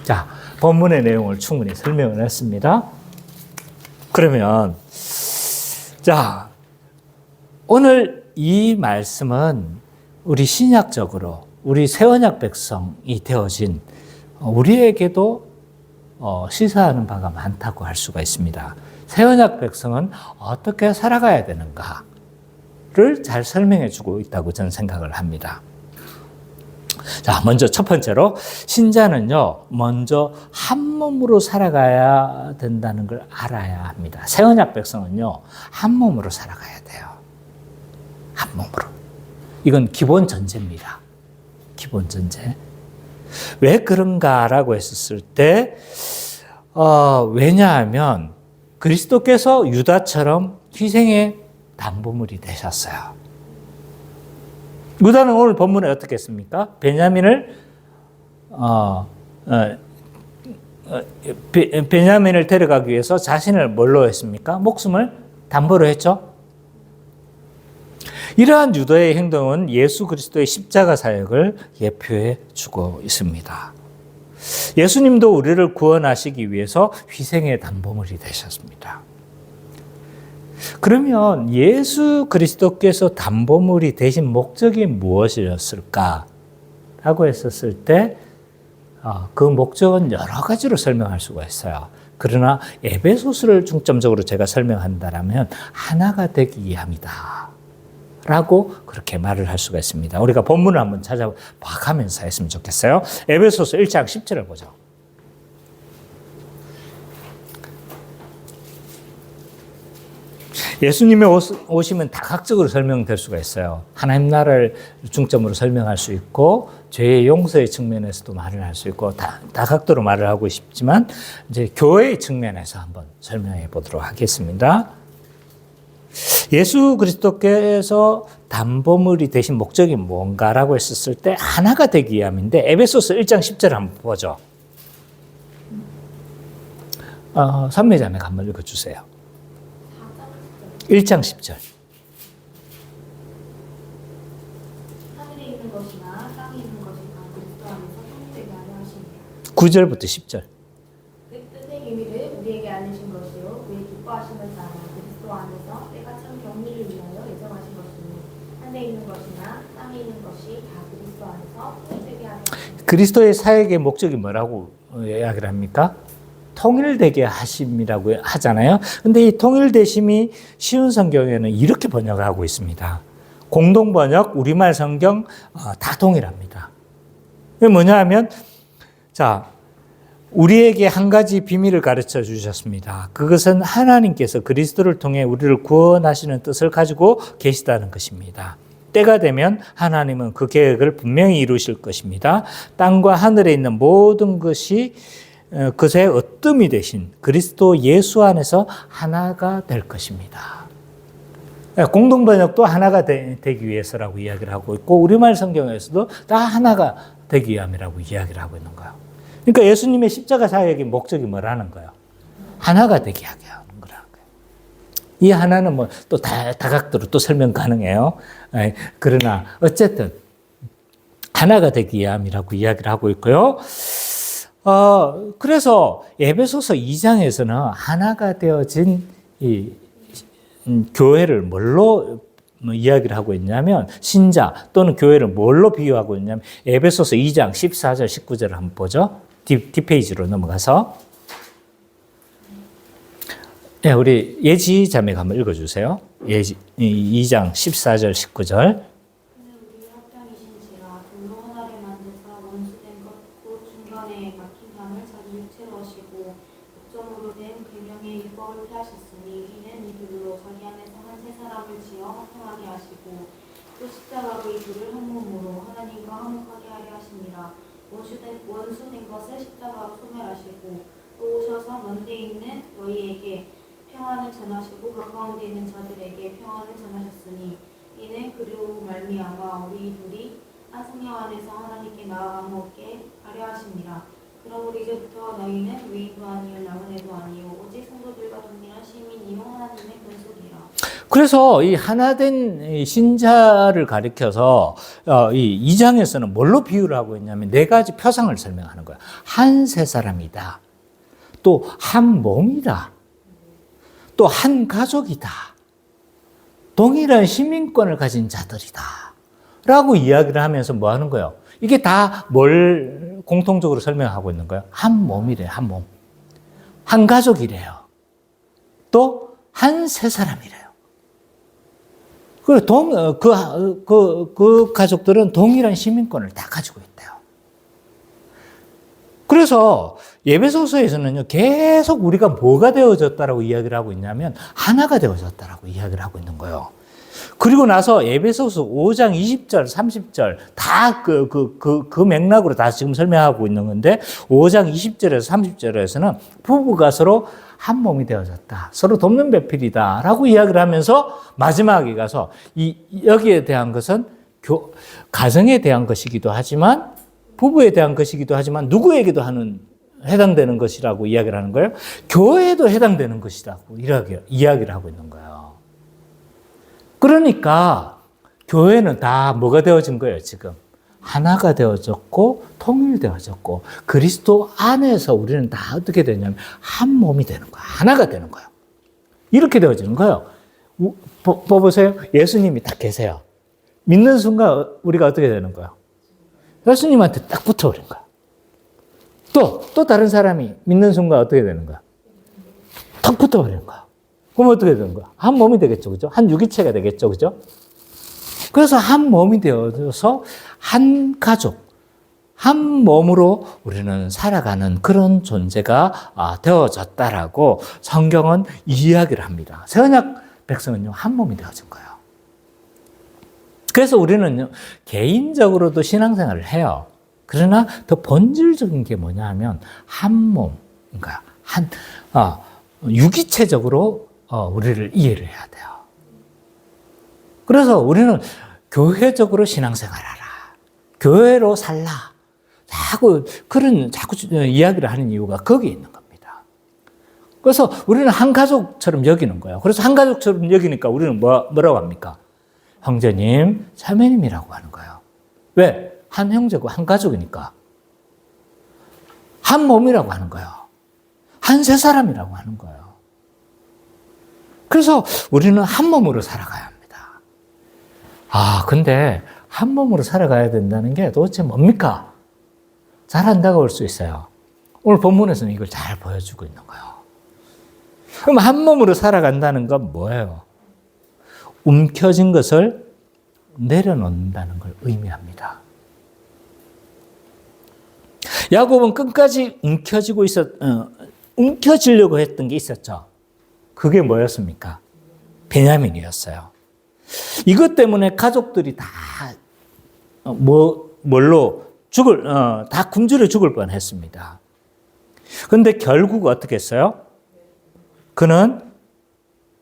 자, 본문의 내용을 충분히 설명을 했습니다. 그러면, 자, 오늘 이 말씀은 우리 신약적으로 우리 새언약 백성이 되어진 우리에게도 시사하는 바가 많다고 할 수가 있습니다. 새언약 백성은 어떻게 살아가야 되는가를 잘 설명해 주고 있다고 저는 생각을 합니다. 자, 먼저 첫 번째로 신자는요, 먼저 한 몸으로 살아가야 된다는 걸 알아야 합니다. 새언약 백성은요, 한 몸으로 살아가야 돼요. 한 몸으로. 이건 기본 전제입니다. 기본 전제. 왜 그런가라고 했었을 때, 왜냐하면 그리스도께서 유다처럼 희생의 담보물이 되셨어요. 유다는 오늘 본문에 어떻게 했습니까? 베냐민을 데려가기 위해서 자신을 뭘로 했습니까? 목숨을 담보로 했죠. 이러한 유다의 행동은 예수 그리스도의 십자가 사역을 예표해 주고 있습니다. 예수님도 우리를 구원하시기 위해서 희생의 담보물이 되셨습니다. 그러면 예수 그리스도께서 담보물이 되신 목적이 무엇이었을까? 라고 했었을 때, 그 목적은 여러 가지로 설명할 수가 있어요. 그러나 에베소서를 중점적으로 제가 설명한다면 하나가 되기 위함이다. 라고 그렇게 말을 할 수가 있습니다. 우리가 본문을 한번 찾아봐가면서 했으면 좋겠어요. 에베소서 1장 10절을 보죠. 예수님의 오심은 다각적으로 설명될 수가 있어요. 하나님 나라를 중점으로 설명할 수 있고, 죄의 용서의 측면에서도 말을 할 수 있고, 다각도로 말을 하고 싶지만, 이제 교회의 측면에서 한번 설명해 보도록 하겠습니다. 예수 그리스도께서 담보물이 되신 목적이 뭔가라고 했었을 때 하나가 되기 위함인데, 에베소서 1장 10절 한번 보죠. 삼매자매가 한번 읽어주세요. 1장 10절. 하늘에 있는 것이나 땅에 있는 것이나 그리스도 안에서 통일되게 하려 하십니다. 9절부터 10절. 그 뜻의 비밀을 우리에게 알리신 것이요 그의 기뻐하심을 따라 그리스도 안에서 때가 참 경리를 위하여 예정하신 것이니 하늘에 있는 것이나 땅에 있는 것이 다 그리스도 안에서 통일되게 하려 하십니다. 그리스도의 사역의 목적이 뭐라고 이야기를 합니까? 통일되게 하심이라고 하잖아요. 근데 이 통일되심이 쉬운 성경에는 이렇게 번역하고 있습니다. 공동 번역, 우리말 성경 다 동일합니다. 이게 뭐냐 하면, 자, 우리에게 한 가지 비밀을 가르쳐 주셨습니다. 그것은 하나님께서 그리스도를 통해 우리를 구원하시는 뜻을 가지고 계시다는 것입니다. 때가 되면 하나님은 그 계획을 분명히 이루실 것입니다. 땅과 하늘에 있는 모든 것이 그새 어뜸이 되신 그리스도 예수 안에서 하나가 될 것입니다. 공동번역도 하나가 되기 위해서라고 이야기를 하고 있고, 우리말 성경에서도 다 하나가 되기 위함이라고 이야기를 하고 있는 거예요. 그러니까 예수님의 십자가 사역의 목적이 뭐라는 거예요? 하나가 되게 하게 하는 거라는 거예요. 이 하나는 뭐 또 다각도로 또 설명 가능해요. 그러나 어쨌든 하나가 되기 위함이라고 이야기를 하고 있고요. 그래서 에베소서 2장에서는 하나가 되어진 이 교회를 뭘로 이야기를 하고 있냐면, 신자 또는 교회를 뭘로 비유하고 있냐면, 에베소서 2장 14절 19절을 한번 보죠. 뒷페이지로 넘어가서. 네, 우리 예지 자매가 한번 읽어주세요. 예지 2장 14절 19절. 원수된 것을 십자가로 소멸하시고 또 오셔서 먼데 있는 너희에게 평안을 전하시고 가까운데 있는 자들에게 평안을 전하셨으니 이는 그로 말미암아 우리 둘이 한 성령 안에서 하나님께 나아가 먹게 하려 하심이라. 그러므로 이제부터 너희는 외인도 아니요 남은 애도 아니요 오직 성도들과 동일한 시민이요 하나님의 권속이라. 그래서 이 하나된 신자를 가리켜서 이 2장에서는 뭘로 비유를 하고 있냐면, 네 가지 표상을 설명하는 거예요. 한 세 사람이다. 또 한 몸이다. 또 한 가족이다. 동일한 시민권을 가진 자들이다. 라고 이야기를 하면서 뭐 하는 거예요? 이게 다 뭘 공통적으로 설명하고 있는 거예요? 한 몸이래요, 한 몸. 한 가족이래요. 또 한 세 사람이래요. 그 가족들은 동일한 시민권을 다 가지고 있대요. 그래서 에베소서에서는요, 계속 우리가 뭐가 되어졌다라고 이야기를 하고 있냐면, 하나가 되어졌다라고 이야기를 하고 있는 거예요. 그리고 나서 에베소서 5장 20절, 30절, 다 그 맥락으로 다 지금 설명하고 있는 건데, 5장 20절에서 30절에서는 부부가 서로 한 몸이 되어졌다. 서로 돕는 배필이다. 라고 이야기를 하면서 마지막에 가서 여기에 대한 것은 가정에 대한 것이기도 하지만 부부에 대한 것이기도 하지만 누구에게도 해당되는 것이라고 이야기를 하는 거예요. 교회에도 해당되는 것이라고 이야기를 하고 있는 거예요. 그러니까 교회는 다 뭐가 되어진 거예요, 지금? 하나가 되어졌고 통일되어졌고 그리스도 안에서 우리는 다 어떻게 되냐면 한 몸이 되는 거야. 하나가 되는 거예요. 이렇게 되어지는 거예요. 보세요. 예수님이 딱 계세요. 믿는 순간 우리가 어떻게 되는 거예요? 예수님한테 딱 붙어버린 거야. 또 다른 사람이 믿는 순간 어떻게 되는 거야? 탁 붙어버리는 거야. 그럼 어떻게 되는 거야? 한 몸이 되겠죠. 그죠? 한 유기체가 되겠죠. 그죠? 그래서 한 몸이 되어서 한 가족, 한 몸으로 우리는 살아가는 그런 존재가 되어졌다라고 성경은 이야기를 합니다. 새 언약 백성은요, 한 몸이 되어진 거예요. 그래서 우리는 개인적으로도 신앙생활을 해요. 그러나 더 본질적인 게 뭐냐 하면 한 몸, 그러니까 유기체적으로 우리를 이해를 해야 돼요. 그래서 우리는 교회적으로 신앙생활하라. 교회로 살라. 자꾸 이야기를 하는 이유가 거기에 있는 겁니다. 그래서 우리는 한 가족처럼 여기는 거예요. 그래서 한 가족처럼 여기니까 우리는 뭐라고 합니까? 형제님, 자매님이라고 하는 거예요. 왜? 한 형제고 한 가족이니까. 한 몸이라고 하는 거예요. 한 세 사람이라고 하는 거예요. 그래서 우리는 한 몸으로 살아가야 합니다. 근데 한 몸으로 살아가야 된다는 게 도대체 뭡니까? 잘 안 다가올 수 있어요. 오늘 본문에서는 이걸 잘 보여주고 있는 거예요. 그럼 한 몸으로 살아간다는 건 뭐예요? 움켜진 것을 내려놓는다는 걸 의미합니다. 야곱은 끝까지 움켜쥐려고 했던 게 있었죠. 그게 뭐였습니까? 베냐민이었어요. 이것 때문에 가족들이 다 다 굶주려 죽을 뻔했습니다. 그런데 결국 어떻게 했어요? 그는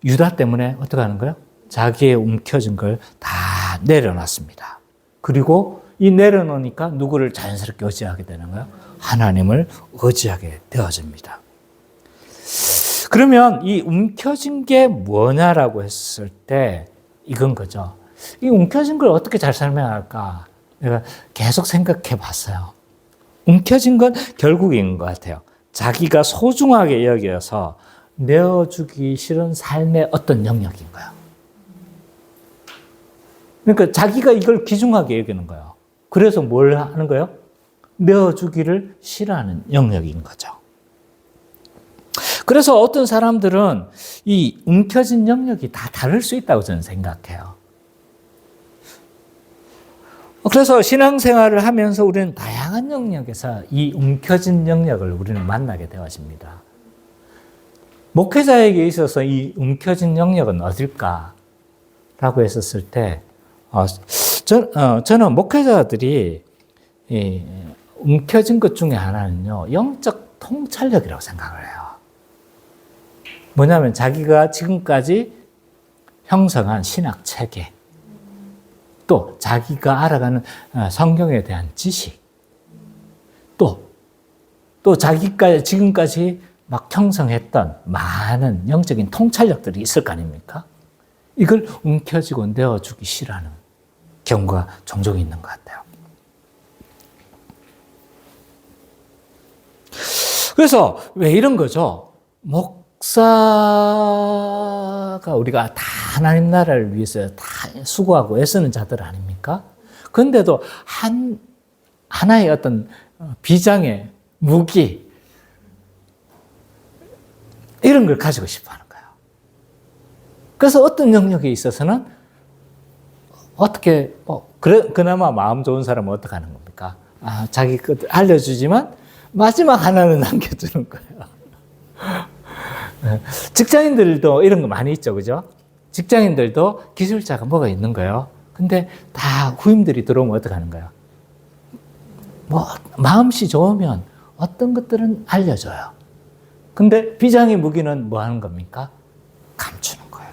유다 때문에 어떻게 하는 거예요? 자기의 움켜진 걸 다 내려놨습니다. 그리고 이 내려놓으니까 누구를 자연스럽게 의지하게 되는 거예요? 하나님을 의지하게 되어집니다. 그러면 이 움켜진 게 뭐냐라고 했을 때 이건 거죠. 이 움켜진 걸 어떻게 잘 설명할까? 내가 계속 생각해 봤어요. 움켜진 건 결국인 것 같아요. 자기가 소중하게 여겨서 내어주기 싫은 삶의 어떤 영역인 거예요. 그러니까 자기가 이걸 귀중하게 여기는 거예요. 그래서 뭘 하는 거예요? 내어주기를 싫어하는 영역인 거죠. 그래서 어떤 사람들은 이 움켜진 영역이 다 다를 수 있다고 저는 생각해요. 그래서 신앙생활을 하면서 우리는 다양한 영역에서 이 움켜진 영역을 우리는 만나게 되어집니다. 목회자에게 있어서 이 움켜진 영역은 어딜까라고 했었을 때 저는 목회자들이 움켜진 것 중에 하나는요, 영적 통찰력이라고 생각을 해요. 뭐냐면 자기가 지금까지 형성한 신학 체계, 또 자기가 알아가는 성경에 대한 지식, 또 자기가 지금까지 막 형성했던 많은 영적인 통찰력들이 있을 거 아닙니까? 이걸 움켜쥐고 내어주기 싫어하는 경우가 종종 있는 것 같아요. 그래서 왜 이런 거죠? 목사가 우리가 다 하나님 나라를 위해서 다 수고하고 애쓰는 자들 아닙니까? 그런데도 하나의 어떤 비장의 무기, 이런 걸 가지고 싶어 하는 거예요. 그래서 어떤 영역에 있어서는 어떻게, 그나마 마음 좋은 사람은 어떻게 하는 겁니까? 자기 것 알려주지만 마지막 하나는 남겨주는 거예요. 직장인들도 이런 거 많이 있죠, 그죠? 직장인들도 기술자가 뭐가 있는 거예요. 근데 다 후임들이 들어오면 어떻게 하는 거예요? 마음씨 좋으면 어떤 것들은 알려줘요. 근데 비장의 무기는 뭐 하는 겁니까? 감추는 거예요.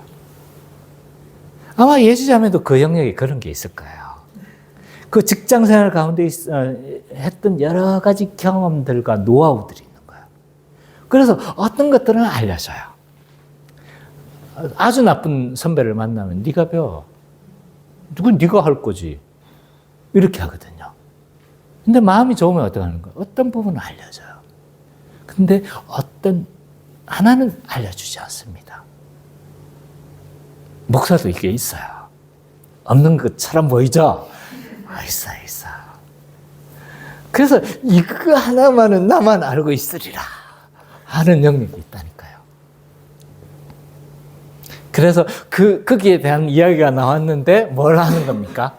아마 예수자매도 그 영역에 그런 게 있을 거예요. 그 직장 생활 가운데 했던 여러 가지 경험들과 노하우들이 있는 거예요. 그래서 어떤 것들은 알려줘요. 아주 나쁜 선배를 만나면 네가 배워. 누군 네가 할 거지. 이렇게 하거든요. 근데 마음이 좋으면 어떻게 하는 거예요? 어떤 부분은 알려줘요. 근데 어떤 하나는 알려주지 않습니다. 목사도 이게 있어요. 없는 것처럼 보이죠? 있어요. 그래서 이거 하나만은 나만 알고 있으리라 하는 영역이 있다니까요. 그래서 거기에 대한 이야기가 나왔는데 뭘 하는 겁니까?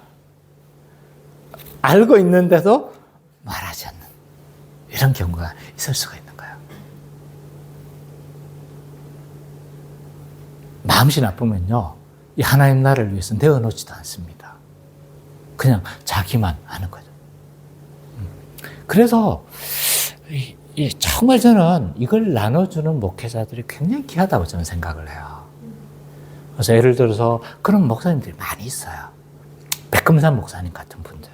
알고 있는데도 말하지 않는 이런 경우가 있을 수가 있는 거예요. 마음씨 나쁘면요, 이 하나님 나라를 위해서 내어놓지도 않습니다. 그냥 자기만 하는 거죠. 그래서 정말 저는 이걸 나눠주는 목회자들이 굉장히 귀하다고 저는 생각을 해요. 그래서 예를 들어서 그런 목사님들이 많이 있어요. 백금산 목사님 같은 분들,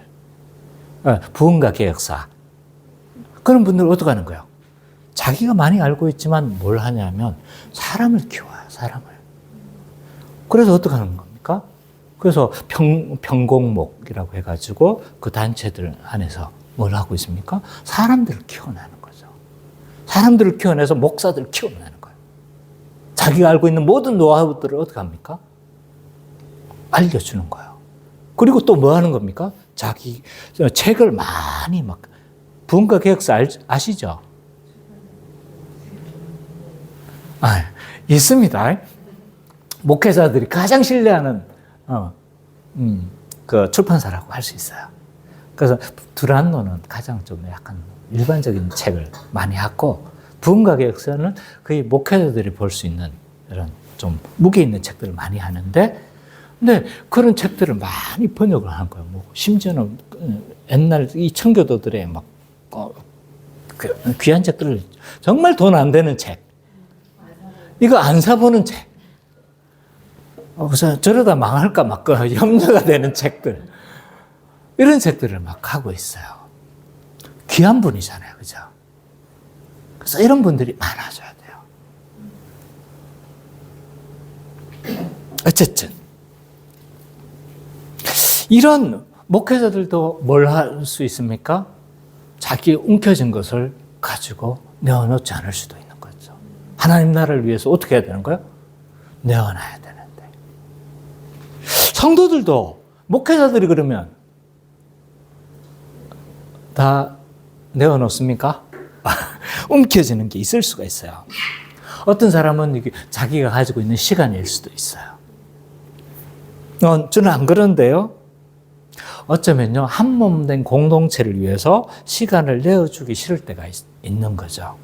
부흥가 개혁사, 그런 분들 어떻게 하는 거예요? 자기가 많이 알고 있지만 뭘 하냐면 사람을 키워요, 사람을. 그래서 어떻게 하는 겁니까? 그래서 평공목이라고 해가지고 그 단체들 안에서 뭘 하고 있습니까? 사람들을 키워내는 거죠. 사람들을 키워내서 목사들을 키워내는 거예요. 자기가 알고 있는 모든 노하우들을 어떻게 합니까? 알려주는 거예요. 그리고 또 뭐 하는 겁니까? 자기 책을 많이 부흥가 개혁사 아시죠? 있습니다. 목회자들이 가장 신뢰하는 그 출판사라고 할 수 있어요. 그래서 두란노는 가장 좀 약간 일반적인 책을 많이 하고, 부흥가 개혁사는 거의 목회자들이 볼 수 있는 이런 좀 무게 있는 책들을 많이 하는데, 근데 그런 책들을 많이 번역을 하는 거예요. 심지어는 옛날 이 청교도들의 귀한 책들을, 정말 돈 안 되는 책, 이거 안 사보는 책, 그래서 저러다 망할까 말까 염려가 되는 책들, 이런 책들을 막 하고 있어요. 귀한 분이잖아요, 그죠? 그래서 이런 분들이 많아져야 돼요. 어쨌든 이런 목회자들도 뭘 할 수 있습니까? 자기 움켜진 것을 가지고 내어놓지 않을 수도 있는 거죠. 하나님 나라를 위해서 어떻게 해야 되는 거예요? 내어놔야 되는데. 성도들도, 목회자들이 그러면 다 내어놓습니까? 움켜지는 게 있을 수가 있어요. 어떤 사람은 이게 자기가 가지고 있는 시간일 수도 있어요. 저는 안 그런데요. 어쩌면요, 한 몸 된 공동체를 위해서 시간을 내어주기 싫을 때가 있는 거죠.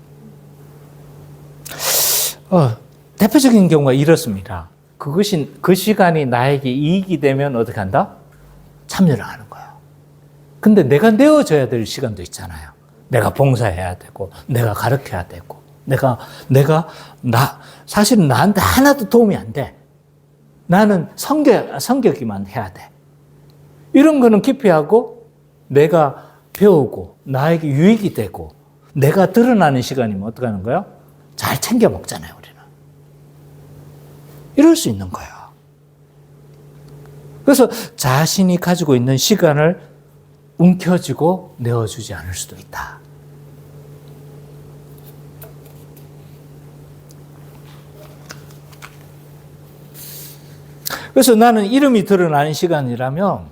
대표적인 경우가 이렇습니다. 그 시간이 나에게 이익이 되면 어떻게 한다? 참여를 하는 거예요. 근데 내가 내어줘야 될 시간도 있잖아요. 내가 봉사해야 되고, 내가 가르쳐야 되고, 사실은 나한테 하나도 도움이 안 돼. 나는 섬기기만 해야 돼. 이런 거는 기피하고, 내가 배우고, 나에게 유익이 되고, 내가 드러나는 시간이면 어떻게 하는 거예요? 잘 챙겨 먹잖아요, 우리는. 이럴 수 있는 거예요. 그래서 자신이 가지고 있는 시간을 움켜쥐고 내어주지 않을 수도 있다. 그래서 나는 이름이 드러나는 시간이라면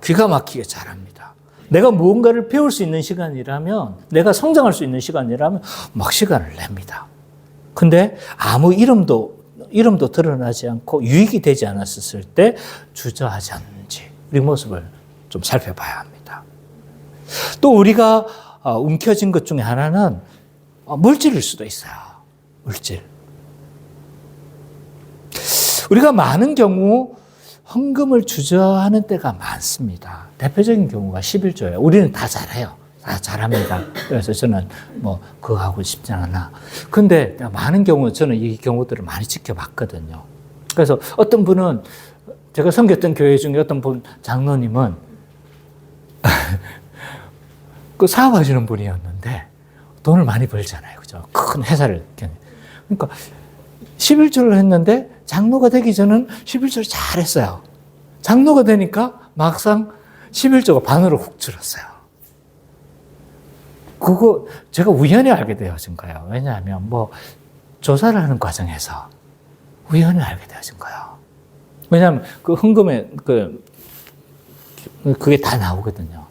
귀가 막히게 잘합니다. 내가 무언가를 배울 수 있는 시간이라면, 내가 성장할 수 있는 시간이라면 막 시간을 냅니다. 근데 아무 이름도 드러나지 않고 유익이 되지 않았을 때 주저하지 않는지 우리 모습을 좀 살펴봐야 합니다. 또 우리가 움켜쥔 것 중에 하나는 물질일 수도 있어요. 물질. 우리가 많은 경우 헌금을 주저하는 때가 많습니다. 대표적인 경우가 11조예요. 우리는 다 잘해요. 다 잘합니다. 그래서 저는 뭐 그거 하고 싶지 않아. 근데 많은 경우 저는 이 경우들을 많이 지켜봤거든요. 그래서 어떤 분은 제가 섬겼던 교회 중에 어떤 분 장로님은 그 사업하시는 분이었는데 돈을 많이 벌잖아요. 그죠? 큰 회사를. 그러니까 11조를 했는데 장로가 되기 전은 11조를 잘했어요. 장로가 되니까 막상 11조가 반으로 훅 줄었어요. 그거 제가 우연히 알게 되어진 거예요. 왜냐하면 뭐 조사를 하는 과정에서 우연히 알게 되어진 거예요. 왜냐하면 그 헌금에 그게 다 나오거든요.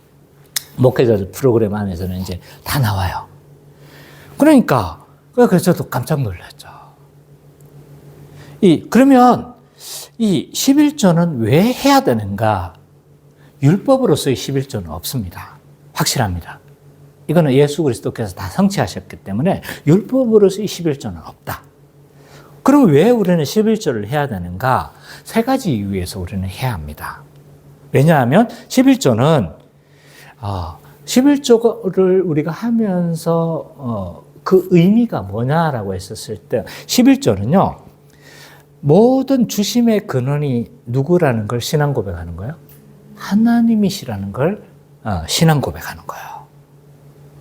목회자 프로그램 안에서는 이제 다 나와요. 그러니까 그래서 저도 깜짝 놀랐죠. 그러면 이 11조는 왜 해야 되는가? 율법으로서의 11조는 없습니다. 확실합니다. 이거는 예수 그리스도께서 다 성취하셨기 때문에 율법으로서의 11조는 없다. 그럼 왜 우리는 11조를 해야 되는가? 세 가지 이유에서 우리는 해야 합니다. 왜냐하면 11조는 11조를 우리가 하면서 그 의미가 뭐냐라고 했었을 때 11조는요. 모든 주심의 근원이 누구라는 걸 신앙 고백하는 거예요? 하나님이시라는 걸 신앙 고백하는 거예요.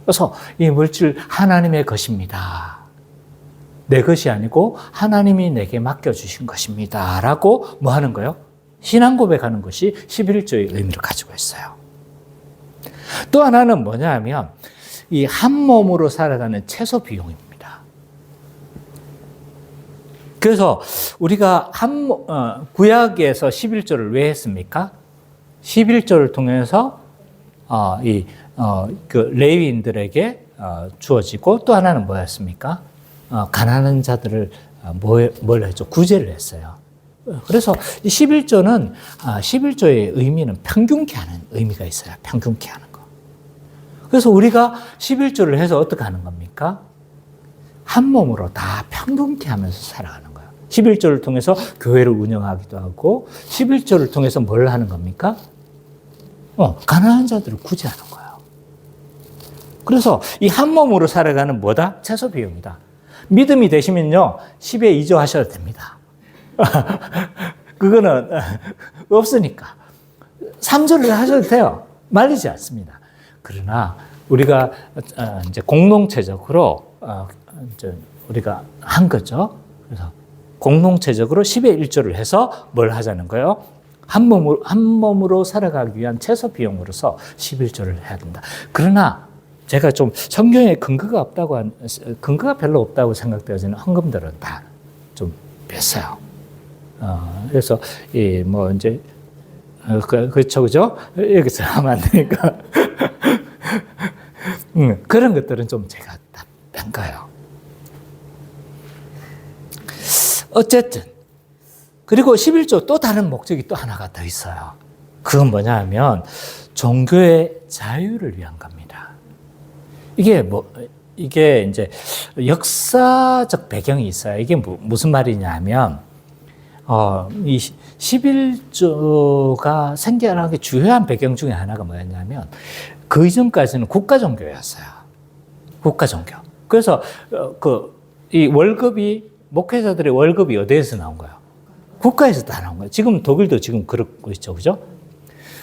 그래서 이 물질 하나님의 것입니다. 내 것이 아니고 하나님이 내게 맡겨주신 것입니다. 라고 뭐 하는 거예요? 신앙 고백하는 것이 11조의 의미를 가지고 있어요. 또 하나는 뭐냐 하면 이 한 몸으로 살아가는 채소 비용입니다. 그래서 우리가 구약에서 11조를 왜 했습니까? 11조를 통해서 그 레위인들에게 주어지고 또 하나는 뭐였습니까? 가난한 자들을 뭘 했죠? 구제를 했어요. 그래서 이 11조는 11조의 의미는 평균케 하는 의미가 있어요. 평균케 하는 거. 그래서 우리가 11조를 해서 어떻게 하는 겁니까? 한 몸으로 다 평균케 하면서 살아가는 거예요. 11조를 통해서 교회를 운영하기도 하고 11조를 통해서 뭘 하는 겁니까? 가난한 자들을 구제하는 거예요. 그래서 이 한 몸으로 살아가는 뭐다? 채소 비용이다. 믿음이 되시면요, 10에 2조 하셔도 됩니다. 그거는 없으니까. 3조를 하셔도 돼요. 말리지 않습니다. 그러나 우리가 이제 공동체적으로 이제 우리가 한 거죠. 그래서 공동체적으로 10에 1조를 해서 뭘 하자는 거예요? 한 몸으로 살아가기 위한 최소 비용으로서 11조를 해야 된다. 그러나 제가 좀 성경에 근거가 별로 없다고 생각되어지는 헌금들은 다 좀 뺐어요. 그래서 뭐 이제 그렇죠, 그죠? 여기서 하면 안 되니까 그런 것들은 좀 제가 다 뺀 거예요. 어쨌든 그리고 11조 또 다른 목적이 또 하나가 더 있어요. 그건 뭐냐 하면 종교의 자유를 위한 겁니다. 이게 이제 역사적 배경이 있어요. 이게 무슨 말이냐면 이 11조가 생겨나기 주요한 배경 중에 하나가 뭐였냐면 그 이전까지는 국가 종교였어요. 국가 종교. 그래서 이 월급이 목회자들의 월급이 어디에서 나온 거예요? 국가에서 다 나온 거예요. 지금 독일도 지금 그러고 있죠, 그죠?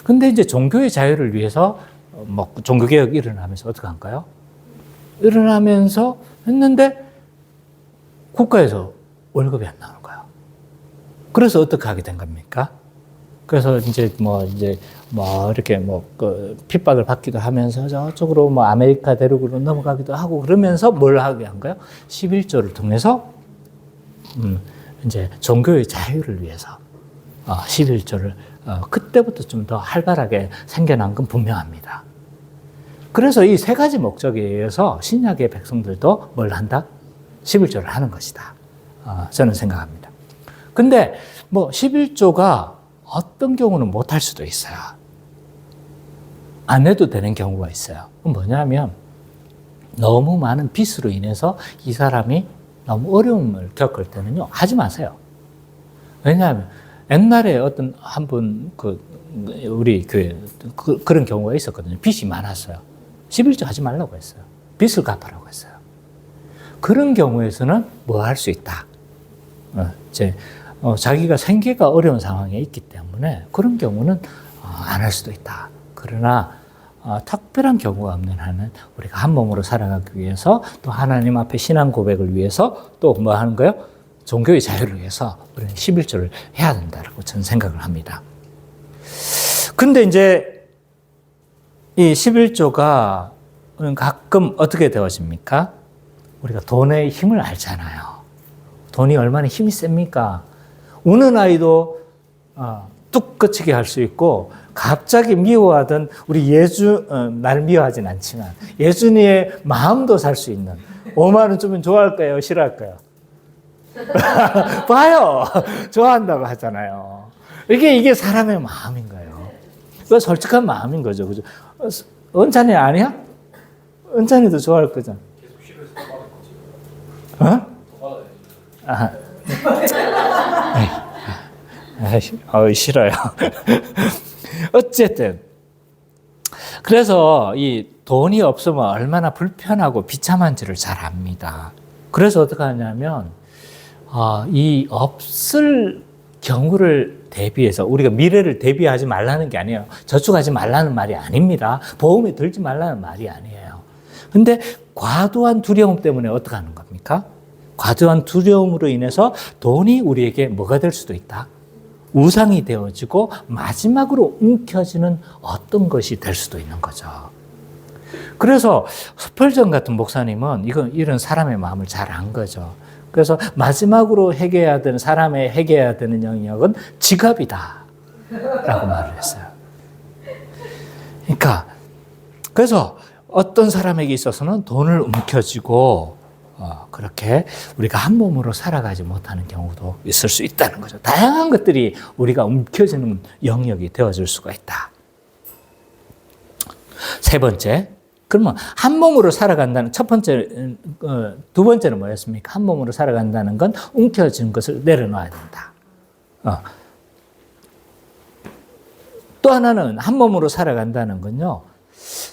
근데 이제 종교의 자유를 위해서 뭐 종교개혁이 일어나면서 어떻게 할까요? 일어나면서 했는데 국가에서 월급이 안 나오는 거예요. 그래서 어떻게 하게 된 겁니까? 그래서 이제 이렇게 핍박을 받기도 하면서 저쪽으로 아메리카 대륙으로 넘어가기도 하고 그러면서 뭘 하게 한 거예요? 11조를 통해서 이제 종교의 자유를 위해서 11조를 그때부터 좀 더 활발하게 생겨난 건 분명합니다. 그래서 이 세 가지 목적에 의해서 신약의 백성들도 뭘 한다? 11조를 하는 것이다. 저는 생각합니다. 근데 뭐 11조가 어떤 경우는 못할 수도 있어요. 안 해도 되는 경우가 있어요. 그건 뭐냐면 너무 많은 빚으로 인해서 이 사람이 너무 어려움을 겪을 때는요, 하지 마세요. 왜냐하면 옛날에 어떤 한 분, 우리 교회, 그런 경우가 있었거든요. 빚이 많았어요. 11조 하지 말라고 했어요. 빚을 갚으라고 했어요. 그런 경우에서는 뭐 할 수 있다. 자기가 생계가 어려운 상황에 있기 때문에 그런 경우는 안 할 수도 있다. 그러나 특별한 경우가 없는 한은 우리가 한 몸으로 살아가기 위해서 또 하나님 앞에 신앙 고백을 위해서 또 뭐 하는 거예요? 종교의 자유를 위해서 우리는 11조를 해야 된다고 저는 생각을 합니다. 근데 이제 이 11조가 가끔 어떻게 되어집니까? 우리가 돈의 힘을 알잖아요. 돈이 얼마나 힘이 셉니까? 우는 아이도 뚝 그치게 할 수 있고 갑자기 미워하던 우리 날 미워하진 않지만 예준이의 마음도 살 수 있는 5만 원 주면 좋아할까요? 싫어할까요? 봐요. 좋아한다고 하잖아요. 이게 사람의 마음인 거예요. 그 솔직한 마음인 거죠. 그죠? 은찬이 아니야? 은찬이도 좋아할 거잖아. 싫어요. 어쨌든 그래서 이 돈이 없으면 얼마나 불편하고 비참한지를 잘 압니다. 그래서 어떻게 하냐면 이 없을 경우를 대비해서 우리가 미래를 대비하지 말라는 게 아니에요. 저축하지 말라는 말이 아닙니다. 보험에 들지 말라는 말이 아니에요. 근데 과도한 두려움 때문에 어떻게 하는 겁니까? 과도한 두려움으로 인해서 돈이 우리에게 뭐가 될 수도 있다. 우상이 되어지고 마지막으로 움켜쥐는 어떤 것이 될 수도 있는 거죠. 그래서 스펄전 같은 목사님은 이런 사람의 마음을 잘 안 거죠. 그래서 마지막으로 사람의 해결해야 되는 영역은 지갑이다 라고 말을 했어요. 그래서 어떤 사람에게 있어서는 돈을 움켜쥐고 그렇게 우리가 한 몸으로 살아가지 못하는 경우도 있을 수 있다는 거죠. 다양한 것들이 우리가 움켜쥐는 영역이 되어질 수가 있다. 세 번째, 그러면 한 몸으로 살아간다는 두 번째는 뭐였습니까? 한 몸으로 살아간다는 건 움켜쥐는 것을 내려놔야 된다. 또 하나는 한 몸으로 살아간다는 건요,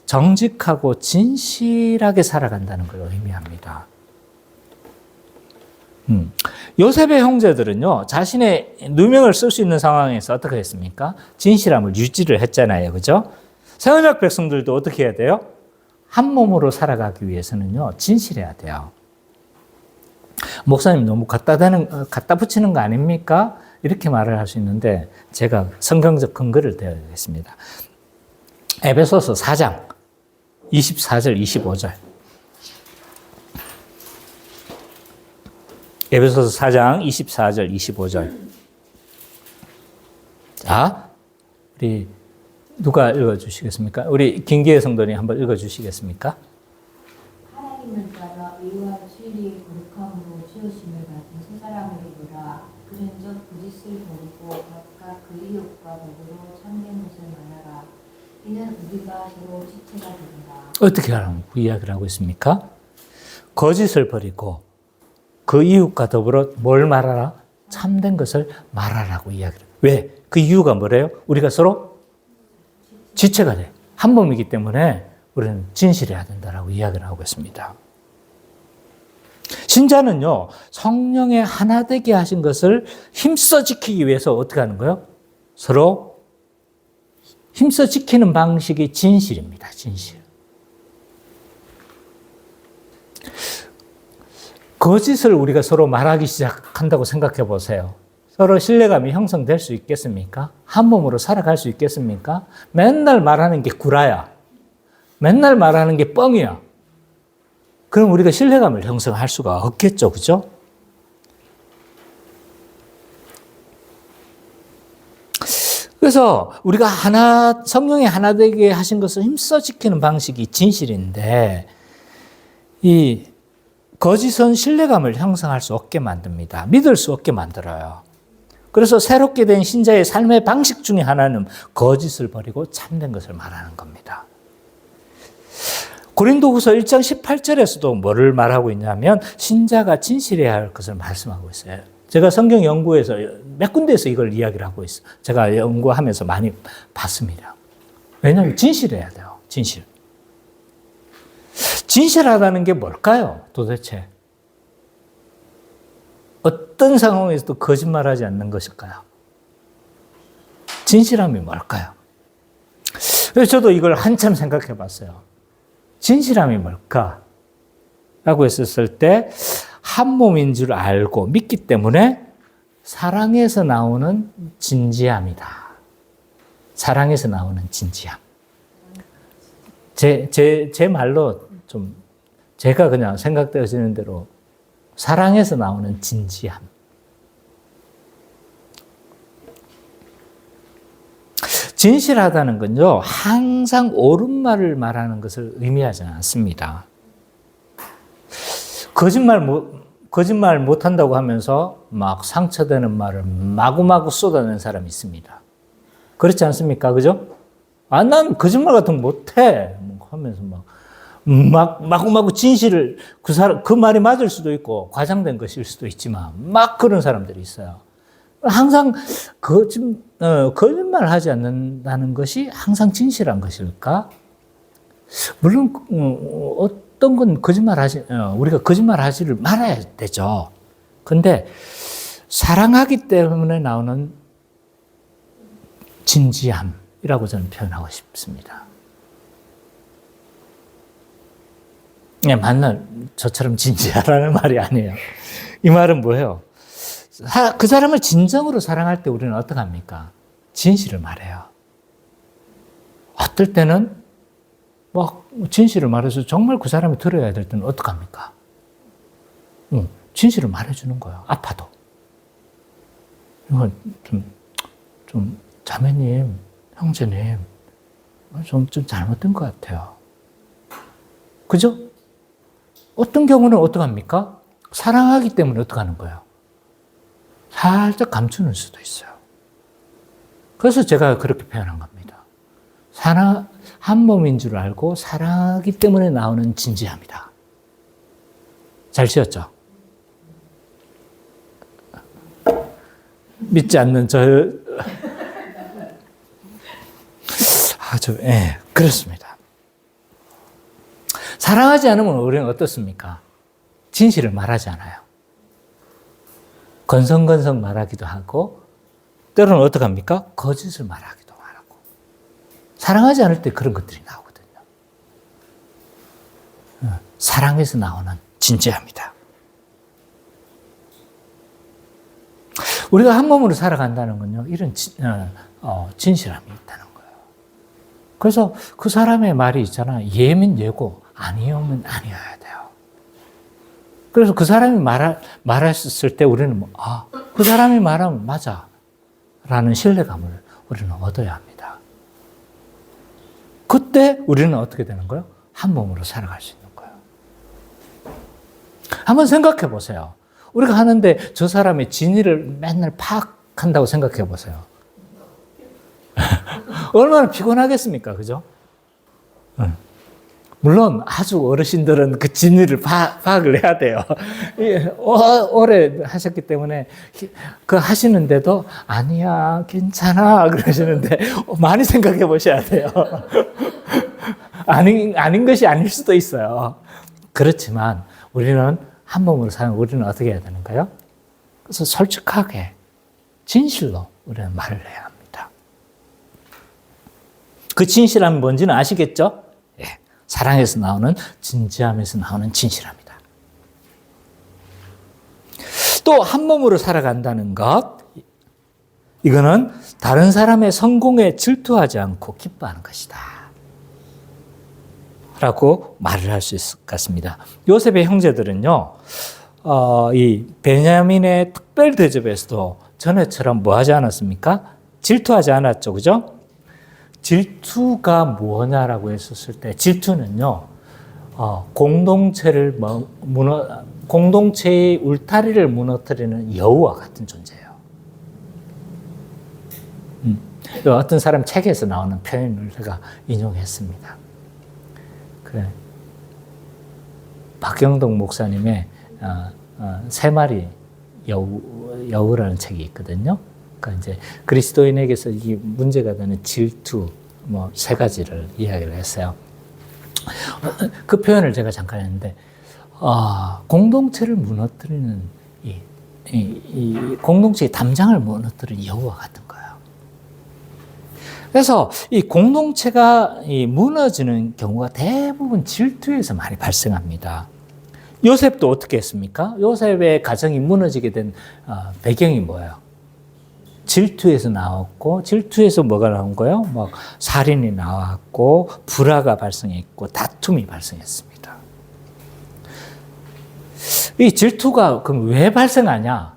정직하고 진실하게 살아간다는 걸 의미합니다. 요셉의 형제들은요, 자신의 누명을 쓸 수 있는 상황에서 어떻게 했습니까? 진실함을 유지를 했잖아요. 그죠? 새언약 백성들도 어떻게 해야 돼요? 한 몸으로 살아가기 위해서는요, 진실해야 돼요. 목사님 너무 갖다 붙이는 거 아닙니까? 이렇게 말을 할 수 있는데, 제가 성경적 근거를 대야겠습니다. 에베소서 4장 24절, 25절. 에베소서 4장 24절, 25절. 자, 우리 누가 읽어주시겠습니까? 우리 김기혜 성도님 한번 읽어주시겠습니까? 하나님을 따라 의와 진리의 거룩함으로 지으심을 가진 새 사람을 입으라. 그런즉 그 짓을 버리고 각각 그 이웃과 더불어 참된 것을 말하라. 이는 우리가 서로 지체가 된다. 어떻게 하라고 이야기를 하고 있습니까? 거짓을 버리고 그 이웃과 더불어 뭘 말하라? 참된 것을 말하라고 이야기를 해요. 왜? 그 이유가 뭐래요? 우리가 서로 지체가 돼. 한 몸이기 때문에 우리는 진실해야 된다라고 이야기를 하고 있습니다. 신자는요, 성령의 하나 되게 하신 것을 힘써 지키기 위해서 어떻게 하는 거예요? 서로 힘써 지키는 방식이 진실입니다. 진실. 거짓을 우리가 서로 말하기 시작한다고 생각해 보세요. 서로 신뢰감이 형성될 수 있겠습니까? 한 몸으로 살아갈 수 있겠습니까? 맨날 말하는 게 구라야. 맨날 말하는 게 뻥이야. 그럼 우리가 신뢰감을 형성할 수가 없겠죠. 그죠? 그래서 우리가 성령이 하나 되게 하신 것을 힘써 지키는 방식이 진실인데, 이 거짓은 신뢰감을 형성할 수 없게 만듭니다. 믿을 수 없게 만들어요. 그래서 새롭게 된 신자의 삶의 방식 중에 하나는 거짓을 버리고 참된 것을 말하는 겁니다. 고린도후서 1장 18절에서도 뭐를 말하고 있냐면 신자가 진실해야 할 것을 말씀하고 있어요. 제가 성경 연구에서 몇 군데에서 이걸 이야기를 하고 있어요. 제가 연구하면서 많이 봤습니다. 왜냐하면 진실해야 돼요. 진실. 진실하다는 게 뭘까요? 도대체. 어떤 상황에서도 거짓말하지 않는 것일까요? 진실함이 뭘까요? 그래서 저도 이걸 한참 생각해 봤어요. 진실함이 뭘까? 라고 했었을 때, 한 몸인 줄 알고 믿기 때문에 사랑에서 나오는 진지함이다. 사랑에서 나오는 진지함. 제 말로 좀, 제가 그냥 생각되어지는 대로 사랑에서 나오는 진지함. 진실하다는 건요, 항상 옳은 말을 말하는 것을 의미하지 않습니다. 거짓말 못한다고 하면서 막 상처되는 말을 마구마구 쏟아내는 사람이 있습니다. 그렇지 않습니까? 그죠? 난 거짓말 같은 거 못해. 하면서 마구마구 진실을, 그 말이 맞을 수도 있고, 과장된 것일 수도 있지만, 막 그런 사람들이 있어요. 항상 거짓말 하지 않는다는 것이 항상 진실한 것일까? 물론, 어떤 건 우리가 거짓말 하지를 말아야 되죠. 근데, 사랑하기 때문에 나오는 진지함이라고 저는 표현하고 싶습니다. 네, 만날 저처럼 진지하라는 말이 아니에요. 이 말은 뭐예요? 그 사람을 진정으로 사랑할 때 우리는 어떻게 합니까? 진실을 말해요. 어떨 때는 막 진실을 말해서 정말 그 사람이 들어야 될 때는 어떻게 합니까? 진실을 말해주는 거예요. 아파도. 이건 좀 자매님, 형제님, 좀 잘못된 것 같아요. 그죠? 어떤 경우는 어떻게 합니까? 사랑하기 때문에 어떻게 하는 거예요? 살짝 감추는 수도 있어요. 그래서 제가 그렇게 표현한 겁니다. 한 몸인 줄 알고 사랑하기 때문에 나오는 진지함이다. 잘 지었죠? 믿지 않는 그렇습니다. 사랑하지 않으면 우리는 어떻습니까? 진실을 말하지 않아요. 건성건성 말하기도 하고, 때로는 어떻게 합니까? 거짓을 말하기도 하고. 사랑하지 않을 때 그런 것들이 나오거든요. 사랑에서 나오는 진지함이다. 우리가 한 몸으로 살아간다는 건요, 이런 진실함이 있다는 거예요. 그래서 그 사람의 말이 있잖아. 예면 예고, 아니오면 아니어야 돼요. 그래서 그 사람이 말했을 때 우리는 그 사람이 말하면 맞아. 라는 신뢰감을 우리는 얻어야 합니다. 그때 우리는 어떻게 되는 거예요? 한 몸으로 살아갈 수 있는 거예요. 한번 생각해 보세요. 우리가 하는데 저 사람의 진위를 맨날 파악한다고 생각해 보세요. 얼마나 피곤하겠습니까? 그죠? 물론 아주 어르신들은 그 진리를 파악을 해야 돼요. 오래 하셨기 때문에 그 하시는데도 아니야 괜찮아 그러시는데 많이 생각해 보셔야 돼요. 아닌 것이 아닐 수도 있어요. 그렇지만 우리는 한 몸으로 사는 우리는 어떻게 해야 되는가요? 그래서 솔직하게 진실로 우리는 말을 해야 합니다. 그 진실함이 뭔지는 아시겠죠? 사랑에서 나오는 진지함에서 나오는 진실함이다. 또 한 몸으로 살아간다는 것, 이거는 다른 사람의 성공에 질투하지 않고 기뻐하는 것이다. 라고 말을 할 수 있을 것 같습니다. 요셉의 형제들은요, 이 베냐민의 특별 대접에서도 전에처럼 뭐 하지 않았습니까? 질투하지 않았죠. 그죠? 질투가 뭐냐라고 했었을 때, 질투는요, 공동체의 울타리를 무너뜨리는 여우와 같은 존재예요. 어떤 사람 책에서 나오는 표현을 제가 인용했습니다. 그래. 박경동 목사님의 세 마리 여우라는 책이 있거든요. 그러니까 이제 그리스도인에게서 이 문제가 되는 질투 뭐 세 가지를 이야기를 했어요. 그 표현을 제가 잠깐 했는데 공동체를 무너뜨리는 이 공동체의 담장을 무너뜨리는 여우와 같은 거예요. 그래서 이 공동체가 무너지는 경우가 대부분 질투에서 많이 발생합니다. 요셉도 어떻게 했습니까? 요셉의 가정이 무너지게 된 배경이 뭐예요? 질투에서 나왔고, 질투에서 뭐가 나온 거예요? 막 살인이 나왔고, 불화가 발생했고, 다툼이 발생했습니다. 이 질투가 그럼 왜 발생하냐?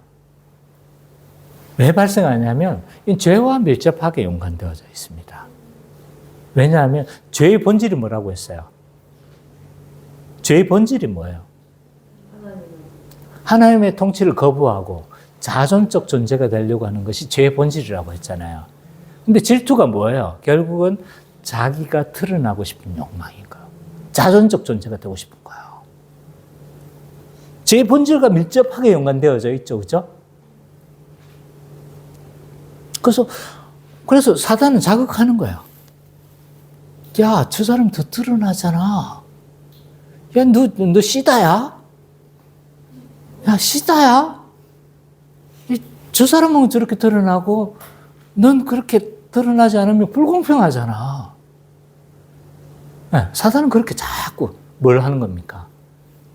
왜 발생하냐면, 이 죄와 밀접하게 연관되어져 있습니다. 왜냐하면, 죄의 본질이 뭐라고 했어요? 죄의 본질이 뭐예요? 하나님의 통치를 거부하고, 자존적 존재가 되려고 하는 것이 죄의 본질이라고 했잖아요. 근데 질투가 뭐예요? 결국은 자기가 드러나고 싶은 욕망인 거예요. 자존적 존재가 되고 싶은 거예요. 죄의 본질과 밀접하게 연관되어져 있죠. 그죠? 그래서 사단은 자극하는 거예요. 야, 저 사람 더 드러나잖아. 야, 너 시다야? 야, 시다야? 저 사람은 저렇게 드러나고 넌 그렇게 드러나지 않으면 불공평하잖아. 네, 사단은 그렇게 자꾸 뭘 하는 겁니까?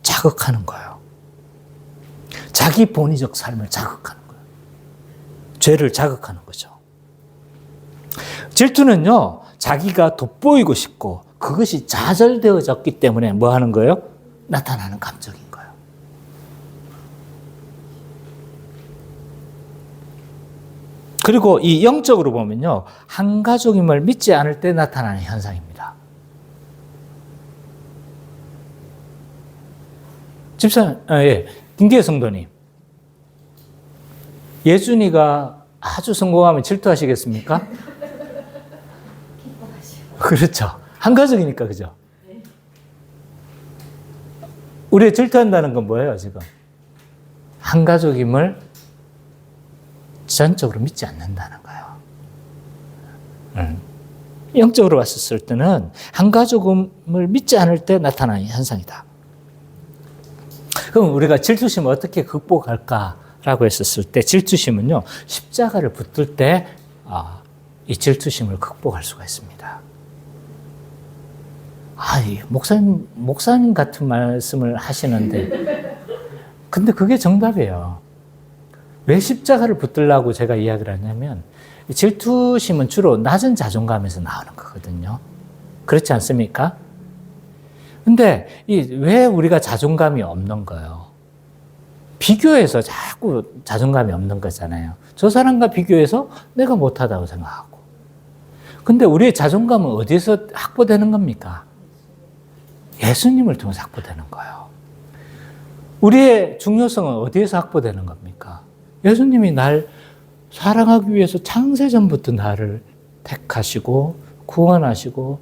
자극하는 거예요. 자기 본의적 삶을 자극하는 거예요. 죄를 자극하는 거죠. 질투는요, 자기가 돋보이고 싶고 그것이 좌절되어졌기 때문에 뭐 하는 거예요? 나타나는 감정인 거예요. 그리고 이 영적으로 보면요, 한 가족임을 믿지 않을 때 나타나는 현상입니다. 김기혜 성도님, 예준이가 아주 성공하면 질투하시겠습니까? 그렇죠. 한 가족이니까, 그죠? 우리가 질투한다는 건 뭐예요, 지금? 한 가족임을 전적으로 믿지 않는다는 거예요. 영적으로 봤을 때는 한 가족임을 믿지 않을 때 나타나는 현상이다. 그럼 우리가 질투심을 어떻게 극복할까라고 했었을 때, 질투심은요, 십자가를 붙들 때 이 질투심을 극복할 수가 있습니다. 목사님 같은 말씀을 하시는데, 근데 그게 정답이에요. 왜 십자가를 붙들라고 제가 이야기를 하냐면, 질투심은 주로 낮은 자존감에서 나오는 거거든요. 그렇지 않습니까? 근데 왜 우리가 자존감이 없는 거예요? 비교해서 자꾸 자존감이 없는 거잖아요. 저 사람과 비교해서 내가 못하다고 생각하고. 근데 우리의 자존감은 어디서 확보되는 겁니까? 예수님을 통해서 확보되는 거예요. 우리의 중요성은 어디에서 확보되는 겁니까? 예수님이 날 사랑하기 위해서 창세전부터 나를 택하시고 구원하시고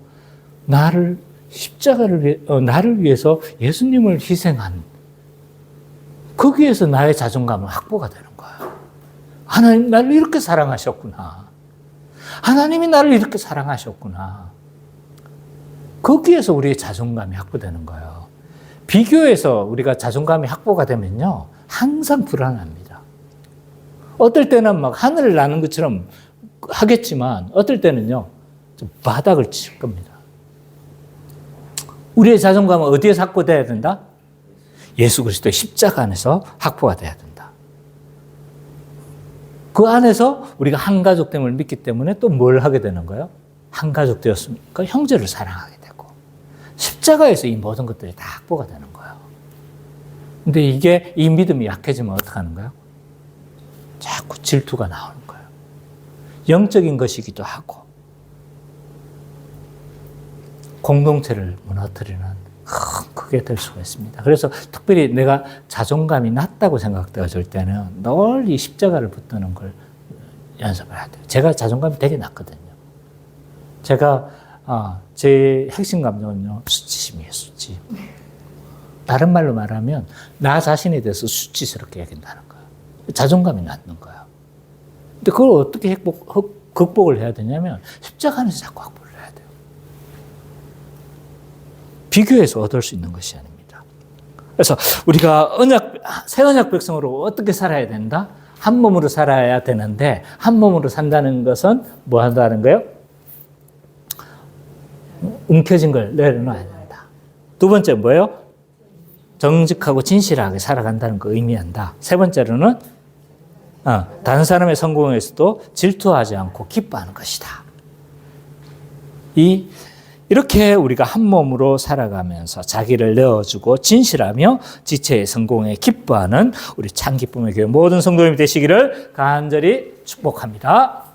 나를 나를 위해서 예수님을 희생한, 거기에서 나의 자존감은 확보가 되는 거예요. 하나님 나를 이렇게 사랑하셨구나. 하나님이 나를 이렇게 사랑하셨구나. 거기에서 우리의 자존감이 확보되는 거예요. 비교해서 우리가 자존감이 확보가 되면요, 항상 불안합니다. 어떨 때는 막 하늘을 나는 것처럼 하겠지만, 어떨 때는요, 좀 바닥을 칠 겁니다. 우리의 자존감은 어디에서 확보돼야 된다? 예수 그리스도의 십자가 안에서 확보가 돼야 된다. 그 안에서 우리가 한 가족됨을 믿기 때문에 또 뭘 하게 되는 거예요? 한 가족 되었으니까 형제를 사랑하게 되고, 십자가에서 이 모든 것들이 다 확보가 되는 거예요. 근데 이 믿음이 약해지면 어떻게 하는 거예요? 자꾸 질투가 나오는 거예요. 영적인 것이기도 하고 공동체를 무너뜨리는 큰 크게 될 수가 있습니다. 그래서 특별히 내가 자존감이 낮다고 생각되어질 때는 늘 이 십자가를 붙드는 걸 연습을 해야 돼요. 제가 자존감이 되게 낮거든요. 제가 제 핵심 감정은요, 수치심이에요, 수치. 다른 말로 말하면 나 자신에 대해서 수치스럽게 여긴다는 거예요. 자존감이 낮는 거예요. 근데 그걸 어떻게 극복을 해야 되냐면 십자가 안에서 자꾸 확보를 해야 돼요. 비교해서 얻을 수 있는 것이 아닙니다. 그래서 우리가 새 언약 백성으로 어떻게 살아야 된다? 한 몸으로 살아야 되는데 한 몸으로 산다는 것은 뭐 한다는 거예요? 움켜진 걸 내려놔야 된다. 두 번째 뭐예요? 정직하고 진실하게 살아간다는 거 의미한다. 세 번째로는 다른 사람의 성공에서도 질투하지 않고 기뻐하는 것이다. 이렇게 우리가 한 몸으로 살아가면서 자기를 내어주고 진실하며 지체의 성공에 기뻐하는 우리 참기쁨의 교회 모든 성도님이 되시기를 간절히 축복합니다.